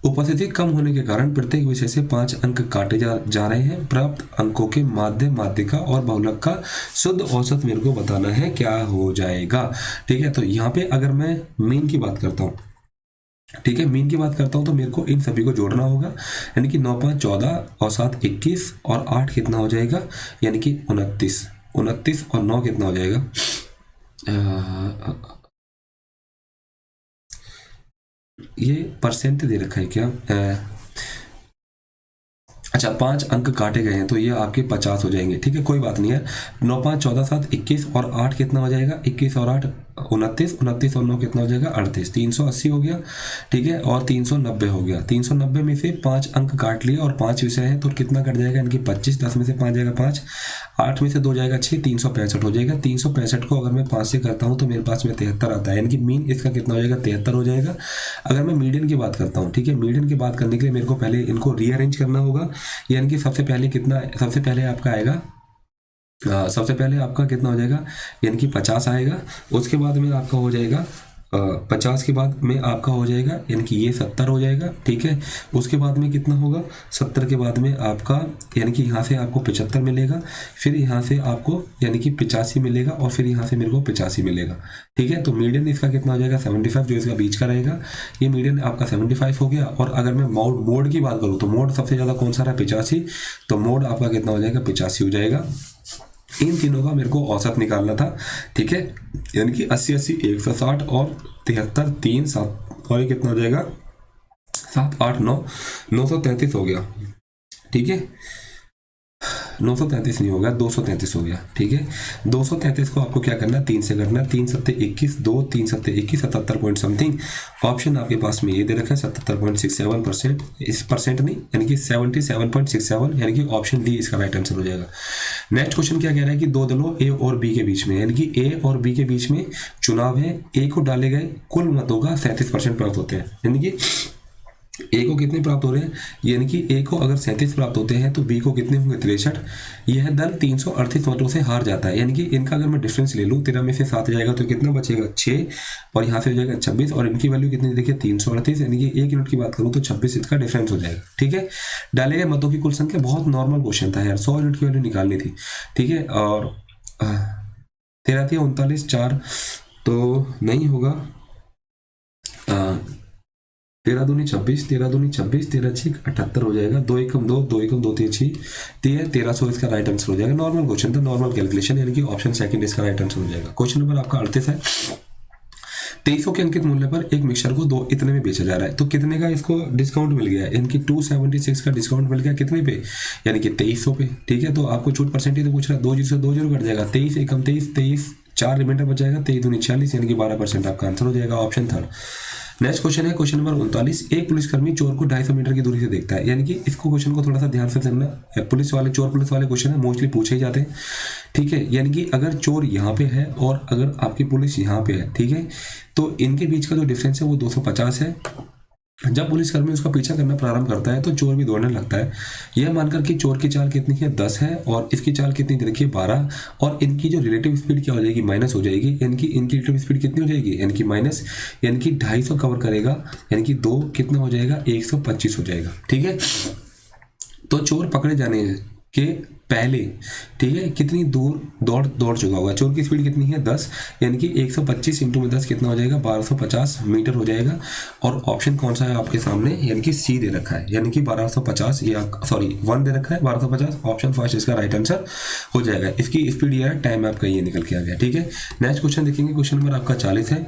उपस्थिति कम होने के कारण प्रत्येक विषय से 5 अंक काटे जा रहे हैं। प्राप्त अंकों के माध्य, माध्यिका और बहुलक का शुद्ध औसत मेरे को बताना है, क्या हो जाएगा, ठीक है। तो यहाँ पे अगर मैं मीन की बात करता हूँ, ठीक है, मीन की बात करता हूँ, तो मेरे को इन सभी को जोड़ना होगा। यानी कि 9 5 14 और 7 21 और 8 कितना हो जाएगा, यानी कि 29, 29 और 9 कितना हो जाएगा, ये परसेंट दे रखा है क्या, अच्छा 5 अंक काटे गए हैं तो ये आपके 50 हो जाएंगे, ठीक है, कोई बात नहीं है। 9 5 14 7 21 और 8 कितना हो जाएगा, 21 और 8 29, 29 और 9 कितना हो जाएगा 38, 380 हो गया, ठीक है, और 390 हो गया। 390 में से 5 अंक काट लिए और 5 विषय है तो कितना कट जाएगा, यानी कि 25, 10 में से 5 जाएगा 5, 8 में से 2 जाएगा 6, 365 हो जाएगा। 365 को अगर मैं 5 से करता हूँ तो मेरे पास में 73 आता है, यानी कि मीन इसका कितना हो जाएगा 73 हो जाएगा। अगर मैं मीडियन की बात करता हूँ, ठीक है, मीडियन की बात करने के लिए मेरे को पहले इनको रीअरेंज करना होगा। यानी कि सबसे पहले कितना, सबसे पहले आपका आएगा, सबसे पहले आपका कितना हो जाएगा, यानी कि 50 आएगा। उसके बाद में आपका हो जाएगा 50 के बाद में आपका हो जाएगा, यानी कि ये 70 हो जाएगा, ठीक है। उसके बाद में कितना होगा, 70 के बाद में आपका, यानी कि यहाँ से आपको 75 मिलेगा, फिर यहाँ से आपको यानी कि 85 मिलेगा, और फिर यहाँ से मेरे को 85 मिलेगा, ठीक है। तो मीडियन इसका कितना हो जाएगा 75, जो इसका बीच का रहेगा, ये मीडियन आपका 75 हो गया। और अगर मैं मोड की बात करूँ तो मोड सबसे ज़्यादा कौन सा रहा, 85, तो मोड आपका कितना हो जाएगा 85 हो जाएगा। इन तीनों का मेरे को औसत निकालना था, ठीक है, यानी कि 80 80 160 और 73 3 7 और ये कितना हो जाएगा 7 8 9 933 हो गया, ठीक है। 933 नहीं होगा, 233 हो गया, ठीक है। 233 को आपको क्या करना है, 3 से करना है, 3 7 21 2 3 7 21 77 पॉइंट समथिंग। ऑप्शन आपके पास में ये दे रखा है 77.67%, इस परसेंट नहीं, यानी कि 77.67, यानी कि ऑप्शन डी इसका राइट आंसर हो जाएगा। नेक्स्ट क्वेश्चन क्या कह रहा है कि 2 दलों ए और बी के बीच में, यानी कि ए और बी के बीच में चुनाव है। ए को डाले गए कुल मतों का 37% प्राप्त होते हैं, यानी कि ए को कितने प्राप्त हो रहे हैं, यानी कि ए को अगर 37 प्राप्त होते हैं तो बी को कितने होंगे 63। यह दल 338 मतों से हार जाता है, यानी कि इनका अगर मैं डिफरेंस ले लूँ, 13 में से 7 जाएगा तो कितना बचेगा 6, और यहाँ से हो जाएगा 26, और इनकी वैल्यू कितनी देखिए 338, यानी कि 1 यूनिट की बात करूँ तो 26 इसका डिफरेंस हो जाएगा, ठीक है। डाले गए मतों की कुल संख्या, बहुत नॉर्मल क्वेश्चन था यार, 100 यूनिट की वैल्यू निकालनी थी, ठीक है। और 13 थी 39 4 तो नहीं होगा, 13 दूनी 26, 13 दूनी 26, 13 6 78 हो जाएगा, 2 एकम 2 2 एकम 2 3 6 1300 इसका राइट आंसर हो जाएगा। नॉर्मल क्वेश्चन था, नॉर्मल कैलकुलेशन, यानी कि ऑप्शन सेकंड इसका राइट आंसर हो जाएगा। क्वेश्चन नंबर आपका 38 है। 2300 के अंकित मूल्य पर एक मिक्सचर को 2 इतने में बेचा जा रहा है, तो कितने का इसको डिस्काउंट मिल गया है, यानी कि 276 का डिस्काउंट मिल गया कितने पे, यानी कि 2300 पे, ठीक है। तो आपको छूट परसेंटेज तो पूछ रहा है, 2 0 से 2 0 कट जाएगा, 23 एकम 23 23 4 रिमाइंडर बच जाएगा, 23 दूनी 40, यानी कि 12% आपका आंसर हो जाएगा, ऑप्शन थर्ड। नेक्स्ट क्वेश्चन है क्वेश्चन नंबर 39। एक पुलिसकर्मी चोर को 250 मीटर की दूरी से देखता है, यानी कि इसको क्वेश्चन को थोड़ा सा ध्यान से समझना, पुलिस वाले चोर पुलिस वाले क्वेश्चन है, मोस्टली पूछे ही जाते हैं, ठीक है। यानी कि अगर चोर यहाँ पे है और अगर आपकी पुलिस यहाँ पे है, ठीक है, तो इनके बीच का जो डिफरेंस है वो 250 है। जब पुलिसकर्मी उसका पीछा करना प्रारंभ करता है तो चोर भी दौड़ने लगता है। यह मानकर कि चोर की चाल कितनी है 10 है और इसकी चाल कितनी देखिए 12, और इनकी जो रिलेटिव स्पीड क्या हो जाएगी माइनस हो जाएगी, यानी कि इनकी रिलेटिव स्पीड कितनी हो जाएगी, यानी कि माइनस, यानी कि 250 कवर करेगा, यानी कि 2 कितना हो जाएगा 125 हो जाएगा, ठीक है। तो चोर पकड़े जाने के पहले, ठीक है, कितनी दूर दौड़ चुका होगा। चोर की स्पीड कितनी है 10, यानी कि 125 इंटू में 10 कितना हो जाएगा 1250 मीटर हो जाएगा। और ऑप्शन कौन सा है आपके सामने, यानी कि सी दे रखा है, यानी कि 1250 या सॉरी 1 दे रखा है 1250, ऑप्शन फर्स्ट इसका राइट आंसर हो जाएगा। इसकी स्पीड ये है, टाइम आपका ये निकल के आ गया, ठीक है। नेक्स्ट क्वेश्चन देखेंगे, क्वेश्चन नंबर आपका 40 है।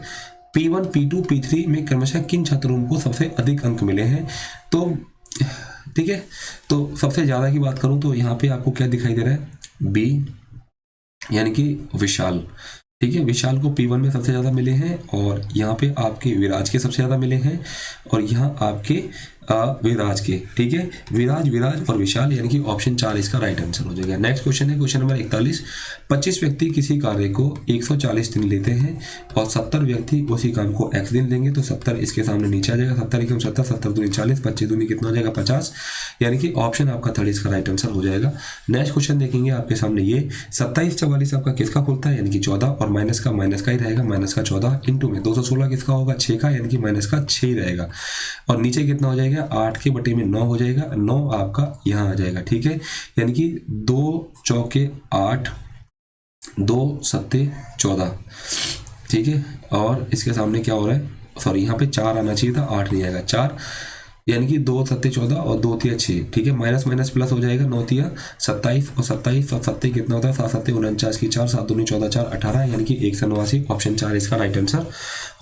P1, P2, P3 में क्रमशः किन छात्रों को सबसे अधिक अंक मिले हैं। तो ठीक है, तो सबसे ज़्यादा की बात करूं तो यहाँ पे आपको क्या दिखाई दे रहा है, बी, यानी कि विशाल, ठीक है, विशाल को P1 में सबसे ज़्यादा मिले हैं, और यहाँ पे आपके विराज के सबसे ज़्यादा मिले हैं, और यहाँ आपके विराज के, ठीक है, विराज और विशाल, यानी कि ऑप्शन 4 इसका राइट आंसर हो जाएगा। नेक्स्ट क्वेश्चन है क्वेश्चन नंबर 41। 25 व्यक्ति किसी कार्य को 140 दिन लेते हैं और 70 व्यक्ति उसी काम को x दिन लेंगे, तो 70 इसके सामने नीचे आ जाएगा, 70 एकम 70, 70 दूनी 40, 25 दूनी कितना हो जाएगा 50, यानी कि ऑप्शन आपका 30 इसका राइट आंसर हो जाएगा। नेक्स्ट क्वेश्चन देखेंगे आपके सामने, ये 27 44 आपका किसका खुलता है, यानी कि 14, और माइनस का ही रहेगा, माइनस का 14 इंटू में 216 किसका होगा 6 का, यानी कि माइनस का 6 रहेगा, और नीचे कितना हो जाएगा 8 के बटे में 9 हो जाएगा, 9 आपका यहाँ आ जाएगा, ठीक है, यानी कि 2 चौके 8, 2 सत्ते 14, ठीक है, और इसके सामने क्या हो रहा है, सॉरी यहाँ पे 4 आना चाहिए था, 8 नहीं आएगा, 4, यानी कि 2 सत्ते 14 और 2 तिया 6, ठीक है, माइनस माइनस प्लस हो जाएगा, 9 तिया 27 और 27 और 7 कितना होता है 7 सत्ते 49 की 4, 7 दूनी 14 4 18, यानी कि 189, ऑप्शन 4 इसका राइट आंसर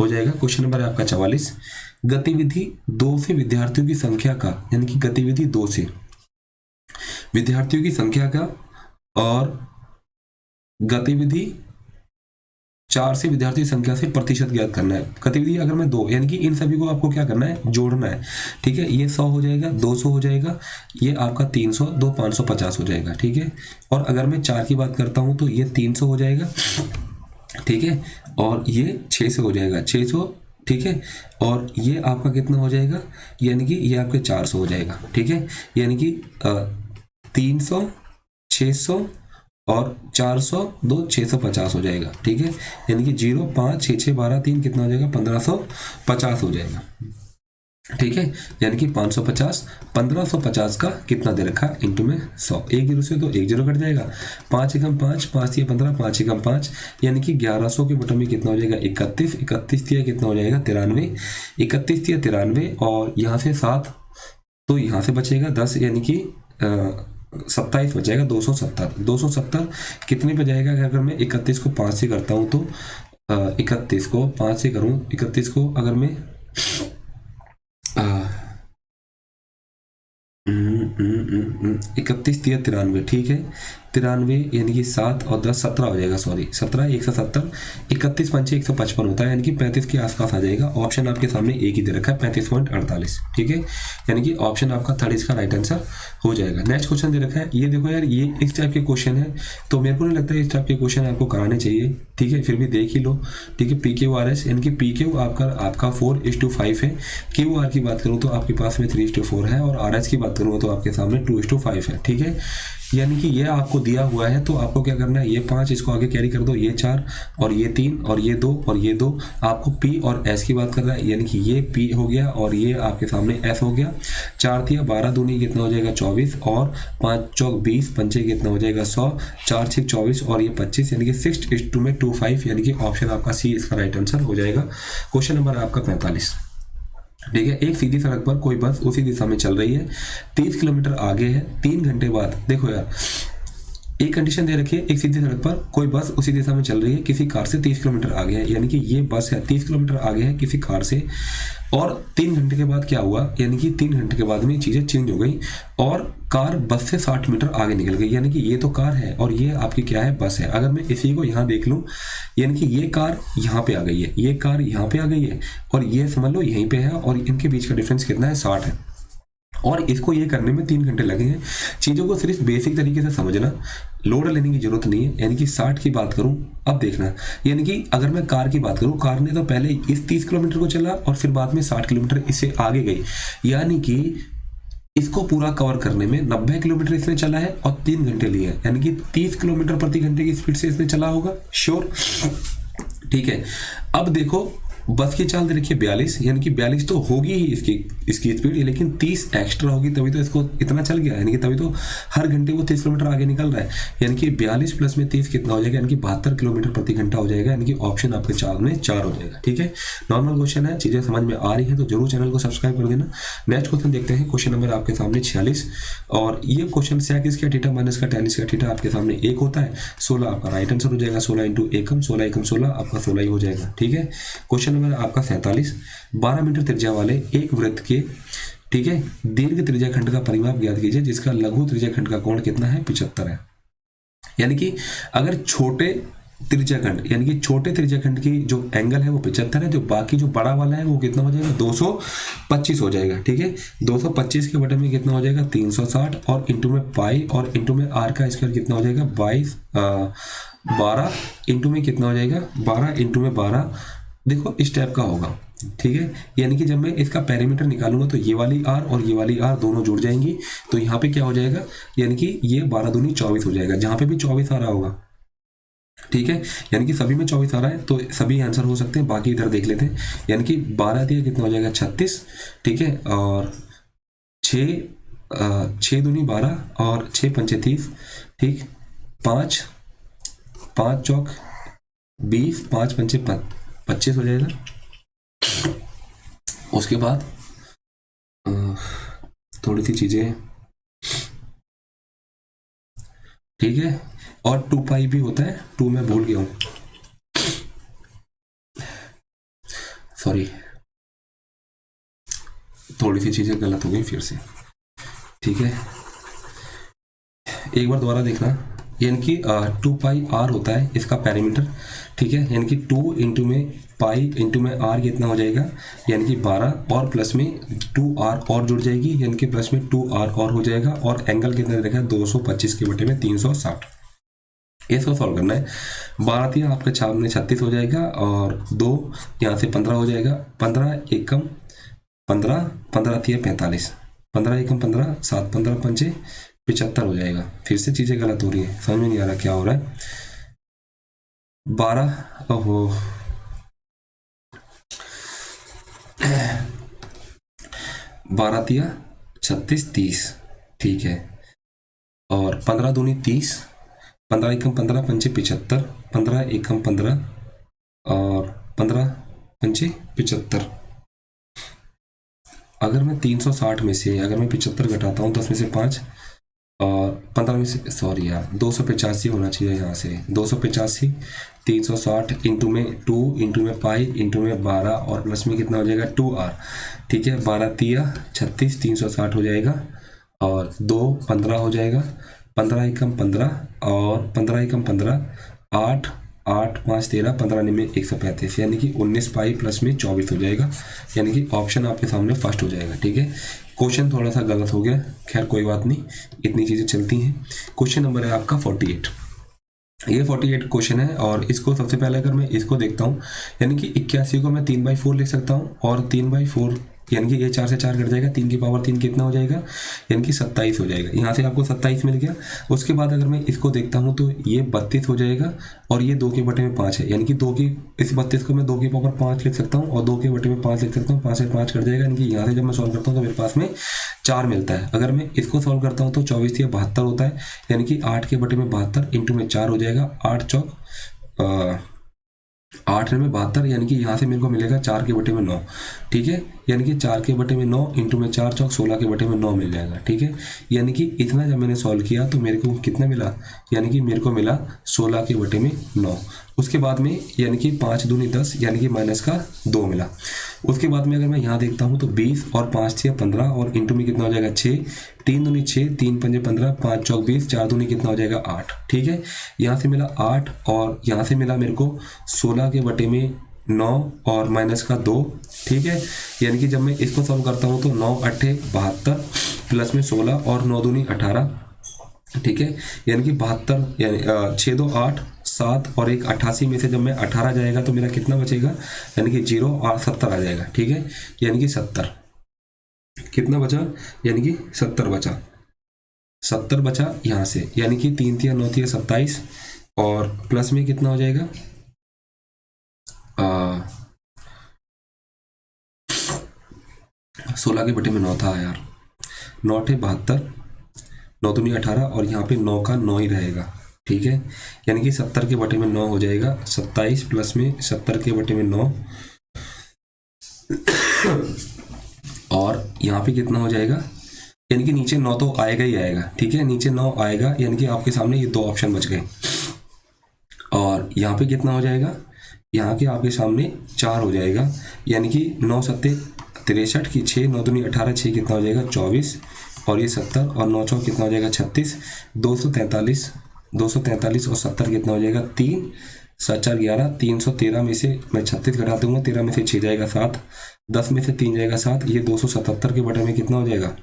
हो जाएगा। क्वेश्चन नंबर है आपका 44। गतिविधि 2 से विद्यार्थियों की संख्या का, यानी कि गतिविधि 2 से विद्यार्थियों की संख्या का और गतिविधि 4 से विद्यार्थी संख्या से प्रतिशत ज्ञात करना है। गतिविधि अगर मैं 2, यानी कि इन सभी को आपको क्या करना है, जोड़ना है, ठीक है, ये 100 हो जाएगा, 200 हो जाएगा, ये आपका 300, 2 550 हो जाएगा, ठीक है, और अगर मैं 4 की बात करता हूं तो ये 300 हो जाएगा, ठीक है, और ये 600 हो जाएगा, 600, ठीक है, और ये आपका कितना हो जाएगा, यानी कि ये आपके 400 हो जाएगा, ठीक है, यानी कि 300, 600 और 400, 2 650 हो जाएगा, ठीक है, यानी कि 0 5 6 6 12 3 कितना हो जाएगा 1550 हो जाएगा, ठीक है, यानी कि 550, 1550 का कितना दे रखा है इंटू में 100, 1 जीरो से तो 1 जीरो कट जाएगा, 5 एकम 5, 5 तिया 15, 5 एकम 5, यानी कि 1100 के बटन में कितना हो जाएगा 31, 31 तिया कितना हो जाएगा 93, 31 तिया 93, और यहाँ से 7 तो यहाँ से बचेगा 10, यानी कि 27 बचेगा, 270 कितने पे जाएगा, अगर मैं 31 को 5 से करता हूँ तो 31 को 5 से करूँ, 31 को अगर मैं 31 तिया 93, ठीक है, 93, यानी कि 7 और 10 17 हो जाएगा, सॉरी 17 170, 31 पंचे 155 होता है, यानी कि 35 के आसपास आ जाएगा। ऑप्शन आपके सामने एक ही दे रखा है 35.48, ठीक है, यानी कि ऑप्शन आपका 30 का राइट आंसर हो जाएगा। नेक्स्ट क्वेश्चन दे रखा है, ये देखो यार, ये इस टाइप के क्वेश्चन है, तो मेरे को नहीं लगता है इस टाइप के क्वेश्चन आपको कराने चाहिए, ठीक है, फिर भी देख ही लो, ठीक है। PQRS, यानी कि PQ आपका 4:5 है, QR की बात करूँ तो आपके पास में 3:4 है, और RS की बात करूँ तो आपके सामने 2:5 है, ठीक है, यानी कि ये आपको दिया हुआ है, तो आपको क्या करना है, ये 5 इसको आगे कैरी कर दो, ये 4 और ये 3 और ये 2 और ये 2, आपको P और S की बात करना है, यानी कि ये P हो गया और ये आपके सामने S हो गया, 4 तिया 12 दूनी कितना हो जाएगा 24, और 5 चौक 20, पंचे कितना हो जाएगा 100, 4 6 24 और ये 25, यानी कि 6:25, यानी कि ऑप्शन आपका C इसका राइट आंसर हो जाएगा। क्वेश्चन नंबर आपका 45, ठीक है। एक सीधी सड़क पर कोई बस उसी दिशा में चल रही है, 30 किलोमीटर आगे है, 3 घंटे बाद, देखो यार एक कंडीशन दे रखी है, एक सीधी सड़क पर कोई बस उसी दिशा में चल रही है किसी कार से 30 किलोमीटर आगे है, यानी कि ये बस है 30 किलोमीटर आगे है किसी कार से, और 3 घंटे के बाद क्या हुआ, यानी कि 3 घंटे के बाद में चीज़ें चेंज हो गई और कार बस से 60 मीटर आगे निकल गई, यानी कि ये तो कार है और ये आपकी क्या है, बस है। अगर मैं इसी को यहाँ देख लूँ, यानी कि ये कार यहाँ पे आ गई है, ये कार यहाँ पे आ गई है, और ये समझ लो यहीं पे है, और इनके बीच का डिफरेंस कितना है 60 है, और इसको ये करने में 3 घंटे लगे हैं। चीज़ों को सिर्फ बेसिक तरीके से समझना, लोड लेने की जरूरत नहीं है। यानी कि 60 की बात करूं, अब देखना, यानी कि अगर मैं कार की बात करूं, कार ने तो पहले इस 30 किलोमीटर को चला और फिर बाद में 60 किलोमीटर इससे आगे गई, यानी कि इसको पूरा कवर करने में 90 किलोमीटर इसने चला है और 3 घंटे लिए हैं, यानी कि 30 किलोमीटर प्रति घंटे की स्पीड से इसने चला होगा, श्योर, ठीक है। अब देखो बस की चाल दे रखी है 42, यानी कि 42 तो होगी ही इसकी स्पीड, लेकिन 30 एक्स्ट्रा होगी तभी तो इसको इतना चल गया, यानी कि तभी तो हर घंटे वो 30 किलोमीटर आगे निकल रहा है। यानी कि 42 प्लस में 30 कितना हो जाएगा, यानी कि 72 किलोमीटर प्रति घंटा हो जाएगा, यानी कि ऑप्शन आपके 4 में 4 हो जाएगा। ठीक है, नॉर्मल क्वेश्चन है, चीजें समझ में आ रही है तो जरूर चैनल को सब्सक्राइब कर देना। नेक्स्ट क्वेश्चन देखते हैं, क्वेश्चन नंबर आपके सामने 46, और ये क्वेश्चन sec इसका थीटा माइनस का tan इसका थीटा आपके सामने 1 होता है। 16 आपका राइट आंसर हो जाएगा, 16 इंटू एकम 16 एकम 16 आपका 16 ही हो जाएगा। ठीक है, क्वेश्चन नंबर आपका 47, 12 मीटर त्रिज्या वाले एक वृत्त के, ठीक है, दीर्घ त्रिज्या खंड का परिमाप ज्ञात कीजिए जिसका लघु त्रिज्या खंड का कोण कितना है, 75 है। यानी कि अगर छोटे त्रिज्याखंड, यानी कि छोटे त्रिज्याखंड की जो एंगल है वो 75 है, जो बाकी जो बड़ा वाला है वो कितना हो जाएगा, 225 हो जाएगा। ठीक है, 225 के बटे में कितना हो जाएगा, 360, और इंटू में पाई, और इंटू में आर का स्क्वायर कितना हो जाएगा, 12 इंटू में कितना हो जाएगा, 12 इंटू में 12, देखो इस टाइप का होगा। ठीक है, यानी कि जब मैं इसका पैरामीटर निकालूंगा तो ये वाली आर और ये वाली आर दोनों जुड़ जाएंगी, तो यहाँ पे क्या हो जाएगा, यानी कि ये 12 दूनी 24 हो जाएगा, जहाँ पे भी 24 आ रहा होगा। ठीक है, यानी कि सभी में 24 आ रहा है तो सभी आंसर हो सकते हैं, बाकी इधर देख लेते हैं। यानी कि 12 दिया कितना हो जाएगा, 36। ठीक है, और 6 दूनी 12 और 6 पंचे 30। ठीक, 5 चौक 20, 5 पंचे 25 हो जाएगा। उसके बाद थोड़ी सी चीजें, ठीक है, और 2 पाई भी होता है, 2 मैं भूल गया हूं, सॉरी, थोड़ी सी चीजें गलत हो गई फिर से। ठीक है, एक बार दोबारा देखना, यानी कि 2 पाई आर होता है इसका पैरामीटर। ठीक है, यानी कि 2 इंटू में पाई इंटू में आर कितना हो जाएगा, यानी कि 12, और प्लस में 2 आर और जुड़ जाएगी, यानी कि प्लस में 2 आर और हो जाएगा, और एंगल कितना देखा है, 225 के बटे में 360। इसको सॉल्व करना है। 12 दिया आपका 4 में 36 हो जाएगा, और 2 यहाँ से 15 हो जाएगा, 15 एकम 15, 15 दिया 45, 15 एकम 15, 7 15 पंचे 75 हो जाएगा। फिर से चीजें गलत हो रही है, समझ में नहीं आ रहा क्या हो रहा है। 12, ओहो 12 दिया 36 30, ठीक है, और 15 दूनी 30, 15 एकम 15 पंचे 75, 15 एकम 15 और 15 पंचे 75। अगर मैं 360 में से अगर मैं 75 घटाता हूँ, 10 में से 5 और 15 में से, सॉरी यार, 285 होना चाहिए यहाँ से, 285, 360 इंटू में 2 इंटू में पाई इंटू में 12, और प्लस में कितना हो जाएगा 2r। ठीक है, 12 तिया 36, 360 हो जाएगा, और 2 15 हो जाएगा, 15 एकम 15 और 15 एकम 15, 8 8 5 13, 15 में 135, यानी कि 19 पाई प्लस में 24 हो जाएगा, यानी कि ऑप्शन आपके सामने फर्स्ट हो जाएगा। ठीक है, क्वेश्चन थोड़ा सा गलत हो गया, खैर कोई बात नहीं, इतनी चीज़ें चलती हैं। क्वेश्चन नंबर है आपका 48, ये 48 क्वेश्चन है, और इसको सबसे पहले अगर मैं इसको देखता हूँ, यानी कि 81 को मैं 3/4 लिख सकता हूँ, और 3/4 यानी कि ये 4 से 4 कट जाएगा, 3 की पावर 3 कितना हो जाएगा, यानी कि 27 हो जाएगा। यहाँ से आपको 27 मिल गया। उसके बाद अगर मैं इसको देखता हूँ तो ये 32 हो जाएगा, और ये 2 के बटे में 5 है, यानी कि 2 की इस 32 को मैं 2 की पावर 5 लिख सकता हूँ, और 2 के बटे में 5 लिख सकता हूँ, 5 से 5 कट जाएगा, यानी कि यहाँ से जब मैं सॉल्व करता हूँ तो मेरे पास में 4 मिलता है। अगर मैं इसको सॉल्व करता हूँ तो 24 या 72 होता है, यानी कि 8 के बटे में 72 इंटू में 4 हो जाएगा, 8 चौक 8 में 72, यानी कि यहाँ से मेरे को मिलेगा 4 के बटे में 9। ठीक है, यानी कि 4 के बटे में 9 इंटू में 4 चौक 16 के बटे में 9 मिल जाएगा। ठीक है, यानी कि इतना जब मैंने सॉल्व किया तो मेरे को कितना मिला, यानी कि मेरे को मिला 16 के बटे में 9। उसके बाद में यानी कि 5 दूनी 10, यानी कि माइनस का 2 मिला। उसके बाद में अगर मैं यहाँ देखता हूँ तो 20 और 5 6 15, और इंटू में कितना हो जाएगा 6, 3 दूनी 6, 3 पंजे 15, 5 चौक 20, 4 दूनी कितना हो जाएगा 8। ठीक है, यहाँ से मिला 8, और यहाँ से मिला मेरे को 16 के बटे में 9 और माइनस का 2। ठीक है, यानी कि जब मैं इसको सॉल्व करता हूँ तो 9 8 72 प्लस में 16 और 9 दूनी 18। ठीक है, यानी कि 72, यानी 6 2 8 7 और 1 88 में से जब मैं 18 जाएगा तो मेरा कितना बचेगा, यानी कि 0 और 70 आ जाएगा। ठीक है, यानी कि 70 कितना बचा, यानी कि 70 बचा, 70 बचा यहाँ से, यानी कि 3 3 9 3 27, और प्लस में कितना हो जाएगा 16 के बटे में 9 था यार, 9 × 72, 9 दूनी 18 और यहाँ पे 9 का 9 ही रहेगा, ठीक है। यानी कि 70 के बटे में 9 हो जाएगा 27 प्लस में 70 के बटे में 9 और यहाँ पे कितना हो जाएगा, यानी कि नीचे 9 तो आएगा ही आएगा, ठीक है, नीचे 9 आएगा, यानी कि आपके सामने ये 2 ऑप्शन बच गए। और यहाँ पे कितना हो जाएगा, यहाँ के आपके सामने 4 हो जाएगा, यानी कि 9 सत्ते 63 की 6, 9 दूनी 18, 6 कितना हो जाएगा 24 और ये 70 और 9 चौक कितना हो जाएगा 36, 243 और 70 कितना हो जाएगा 3, 7 4 11, 313 में से मैं 36 घटा दूंगा, 13 में से 6 जाएगा 7, 10 में से 3 जाएगा 7, ये 277 के बटे में कितना हो जाएगा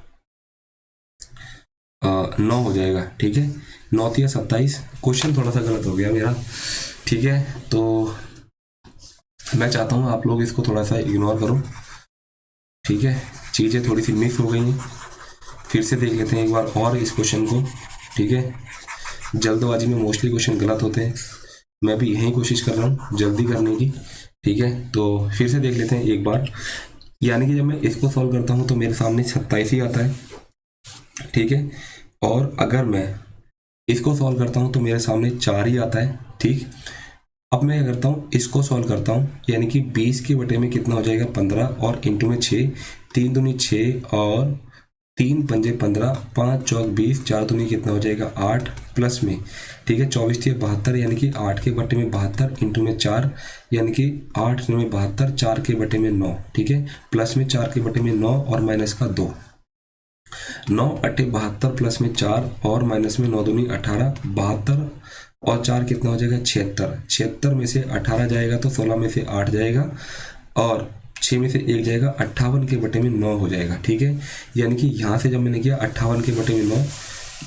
9 हो जाएगा, ठीक है। 9 × 27, क्वेश्चन थोड़ा सा गलत हो गया मेरा, ठीक है। तो मैं चाहता हूँ आप लोग इसको थोड़ा सा इग्नोर करो, ठीक है, चीज़ें थोड़ी सी मिक्स हो गई हैं। फिर से देख लेते हैं एक बार और इस क्वेश्चन को, ठीक है। जल्दबाजी में मोस्टली क्वेश्चन गलत होते हैं, मैं भी यही कोशिश कर रहा हूँ जल्दी करने की, ठीक है। तो फिर से देख लेते हैं एक बार, यानी कि जब मैं इसको सॉल्व करता हूँ तो मेरे सामने 27 ही आता है, ठीक है। और अगर मैं इसको सॉल्व करता हूँ तो मेरे सामने 4 ही आता है, ठीक। अब मैं क्या करता हूँ, इसको सॉल्व करता हूँ, यानी कि 20 के बटे में कितना हो जाएगा 15 और इंटू में 6, 3 दूनी 6 और 3 पंजे 15, 5 चौक 20, 4 दूनी कितना हो जाएगा 8 प्लस में, ठीक है, 24 × 72, यानी कि 8 के बटे में 72 इंटू में 4, यानी कि 8 में 72, 4 के बटे में 9, ठीक है, प्लस में 4 के बटे में 9 और माइनस का 2, 9 × 72 प्लस में 4 और माइनस में 9 दूनी 18, 72 और 4 कितना हो जाएगा 76, 76 में से 18 जाएगा तो 16 में से 8 जाएगा और 6 में से 1 जाएगा, 58 के बटे में 9 हो जाएगा, ठीक है। यानी कि यहाँ से जब मैंने किया 58 के बटे में 9,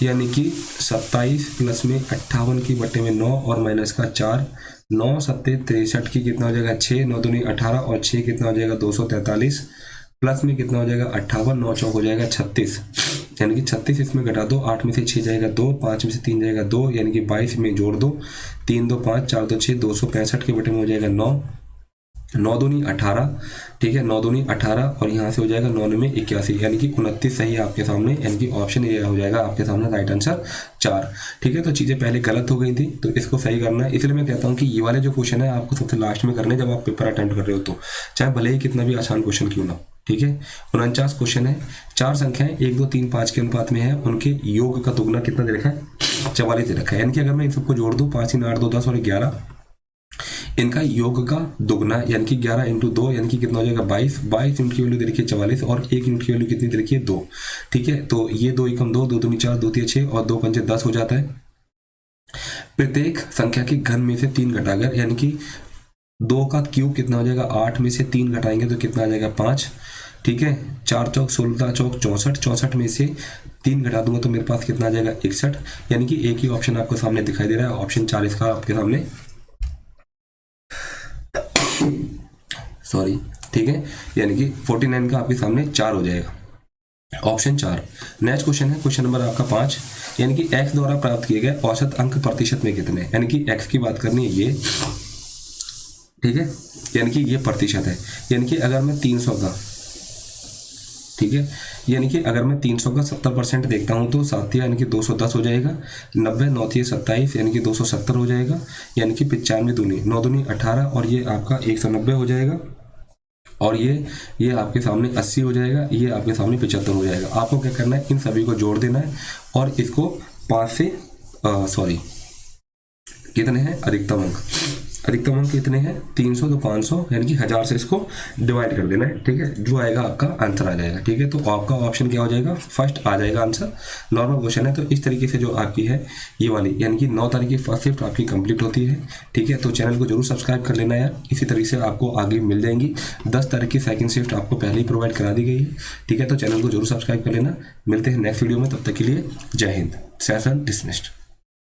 यानी कि 27 प्लस में 58 के बटे में 9 और माइनस का 4, 9 सत्ते 63 की कितना हो जाएगा 6, 9 दूनी 18 और 6 कितना हो जाएगा 243 प्लस में कितना हो जाएगा 58, 9 चौक हो जाएगा 36, यानी कि 36 इसमें घटा दो, 8 में से 6 जाएगा 2, 5 में से 3 जाएगा 2, यानी कि 22 में जोड़ दो, 3 2 5, 4 2 6, 265 के बटे में हो जाएगा 9, 9 दूनी 18, ठीक है, 9 दूनी 18 और यहाँ से हो जाएगा 9 में 81, यानी कि 29 सही है आपके सामने, यानी कि ऑप्शन ए हो जाएगा आपके सामने राइट आंसर 4, ठीक है। तो चीज़ें पहले गलत हो गई थी तो इसको सही करना है, इसलिए मैं कहता हूँ कि ये वाले जो क्वेश्चन है आपको सबसे लास्ट में करने जब आप पेपर अटेम्प्ट कर रहे हो, तो चाहे भले ही कितना भी आसान क्वेश्चन क्यों ना, ठीक है। 49 क्वेश्चन है, 4 संख्याएं 1 2 3 5 के अनुपात में है, उनके योग का दुगना कितना दे रखा है 44 दे रखा है, यानी कि अगर मैं इन सबको जोड़ दूँ 5 3 8 2 10 और 11, इनका योग का दुगना यानी कि 11 × 2 यानी कि कितना हो जाएगा 22, 22 यूनिट की वैल्यू दे रखी है 44 और 1 यूनिट की वैल्यू कितनी दे रखी है 2, ठीक है। तो ये 2 × 2, 2 दूनी 4, 2 3 6 और 2 पंजे 10 हो जाता है। प्रत्येक संख्या के घन में से 3 घटाकर, यानी कि 2 का क्यूब कितना हो जाएगा 8 में से 3 घटाएंगे तो कितना आ जाएगा 5, ठीक है। 4 चौक 16 चौक 64, 64 में से 3 घटा दूंगा तो मेरे पास कितना आ जाएगा 61, यानी कि एक ही ऑप्शन आपको सामने दिखाई दे रहा है, ऑप्शन 40 का आपके सामने, सॉरी, ठीक है, यानी कि 49 का आपके सामने 4 हो जाएगा, ऑप्शन 4। नेक्स्ट क्वेश्चन है क्वेश्चन नंबर आपका 5, यानी कि x द्वारा प्राप्त किए गए औसत अंक प्रतिशत में कितने, यानी कि x की बात करनी है ये, ठीक है, यानी कि ये प्रतिशत है, यानी कि अगर मैं 300 का, ठीक है, यानी कि अगर मैं 300 का 70% देखता हूं तो 7 यानी कि 210 हो जाएगा, 90 9 27 यानी कि 270 हो जाएगा, यानी कि 95 दूनी 9 दूनी 18 और ये आपका 190 हो जाएगा और ये आपके सामने 80 हो जाएगा, ये आपके सामने 75 हो जाएगा। आपको क्या करना है, इन सभी को जोड़ देना है और इसको 5 से कितने हैं अधिकतम अंक कितने हैं 300 तो 500 यानी कि 1000 से इसको डिवाइड कर देना है, ठीक है, जो आएगा आपका आंसर आ जाएगा, ठीक है। तो आपका ऑप्शन क्या हो जाएगा, फर्स्ट आ जाएगा आंसर। नॉर्मल क्वेश्चन है तो इस तरीके से जो आपकी है ये वाली, यानी कि 9 तारीख की फर्स्ट शिफ्ट आपकी कंप्लीट होती है, ठीक है। तो चैनल को जरूर सब्सक्राइब कर लेना यार, इसी तरीके से आपको आगे मिल जाएंगी। 10 तारीख की सेकंड शिफ्ट आपको पहले ही प्रोवाइड करा दी गई है, ठीक है। तो चैनल को जरूर सब्सक्राइब कर लेना, मिलते हैं नेक्स्ट वीडियो में, तब तक के लिए जय हिंद, सेशन डिसमिस्ड।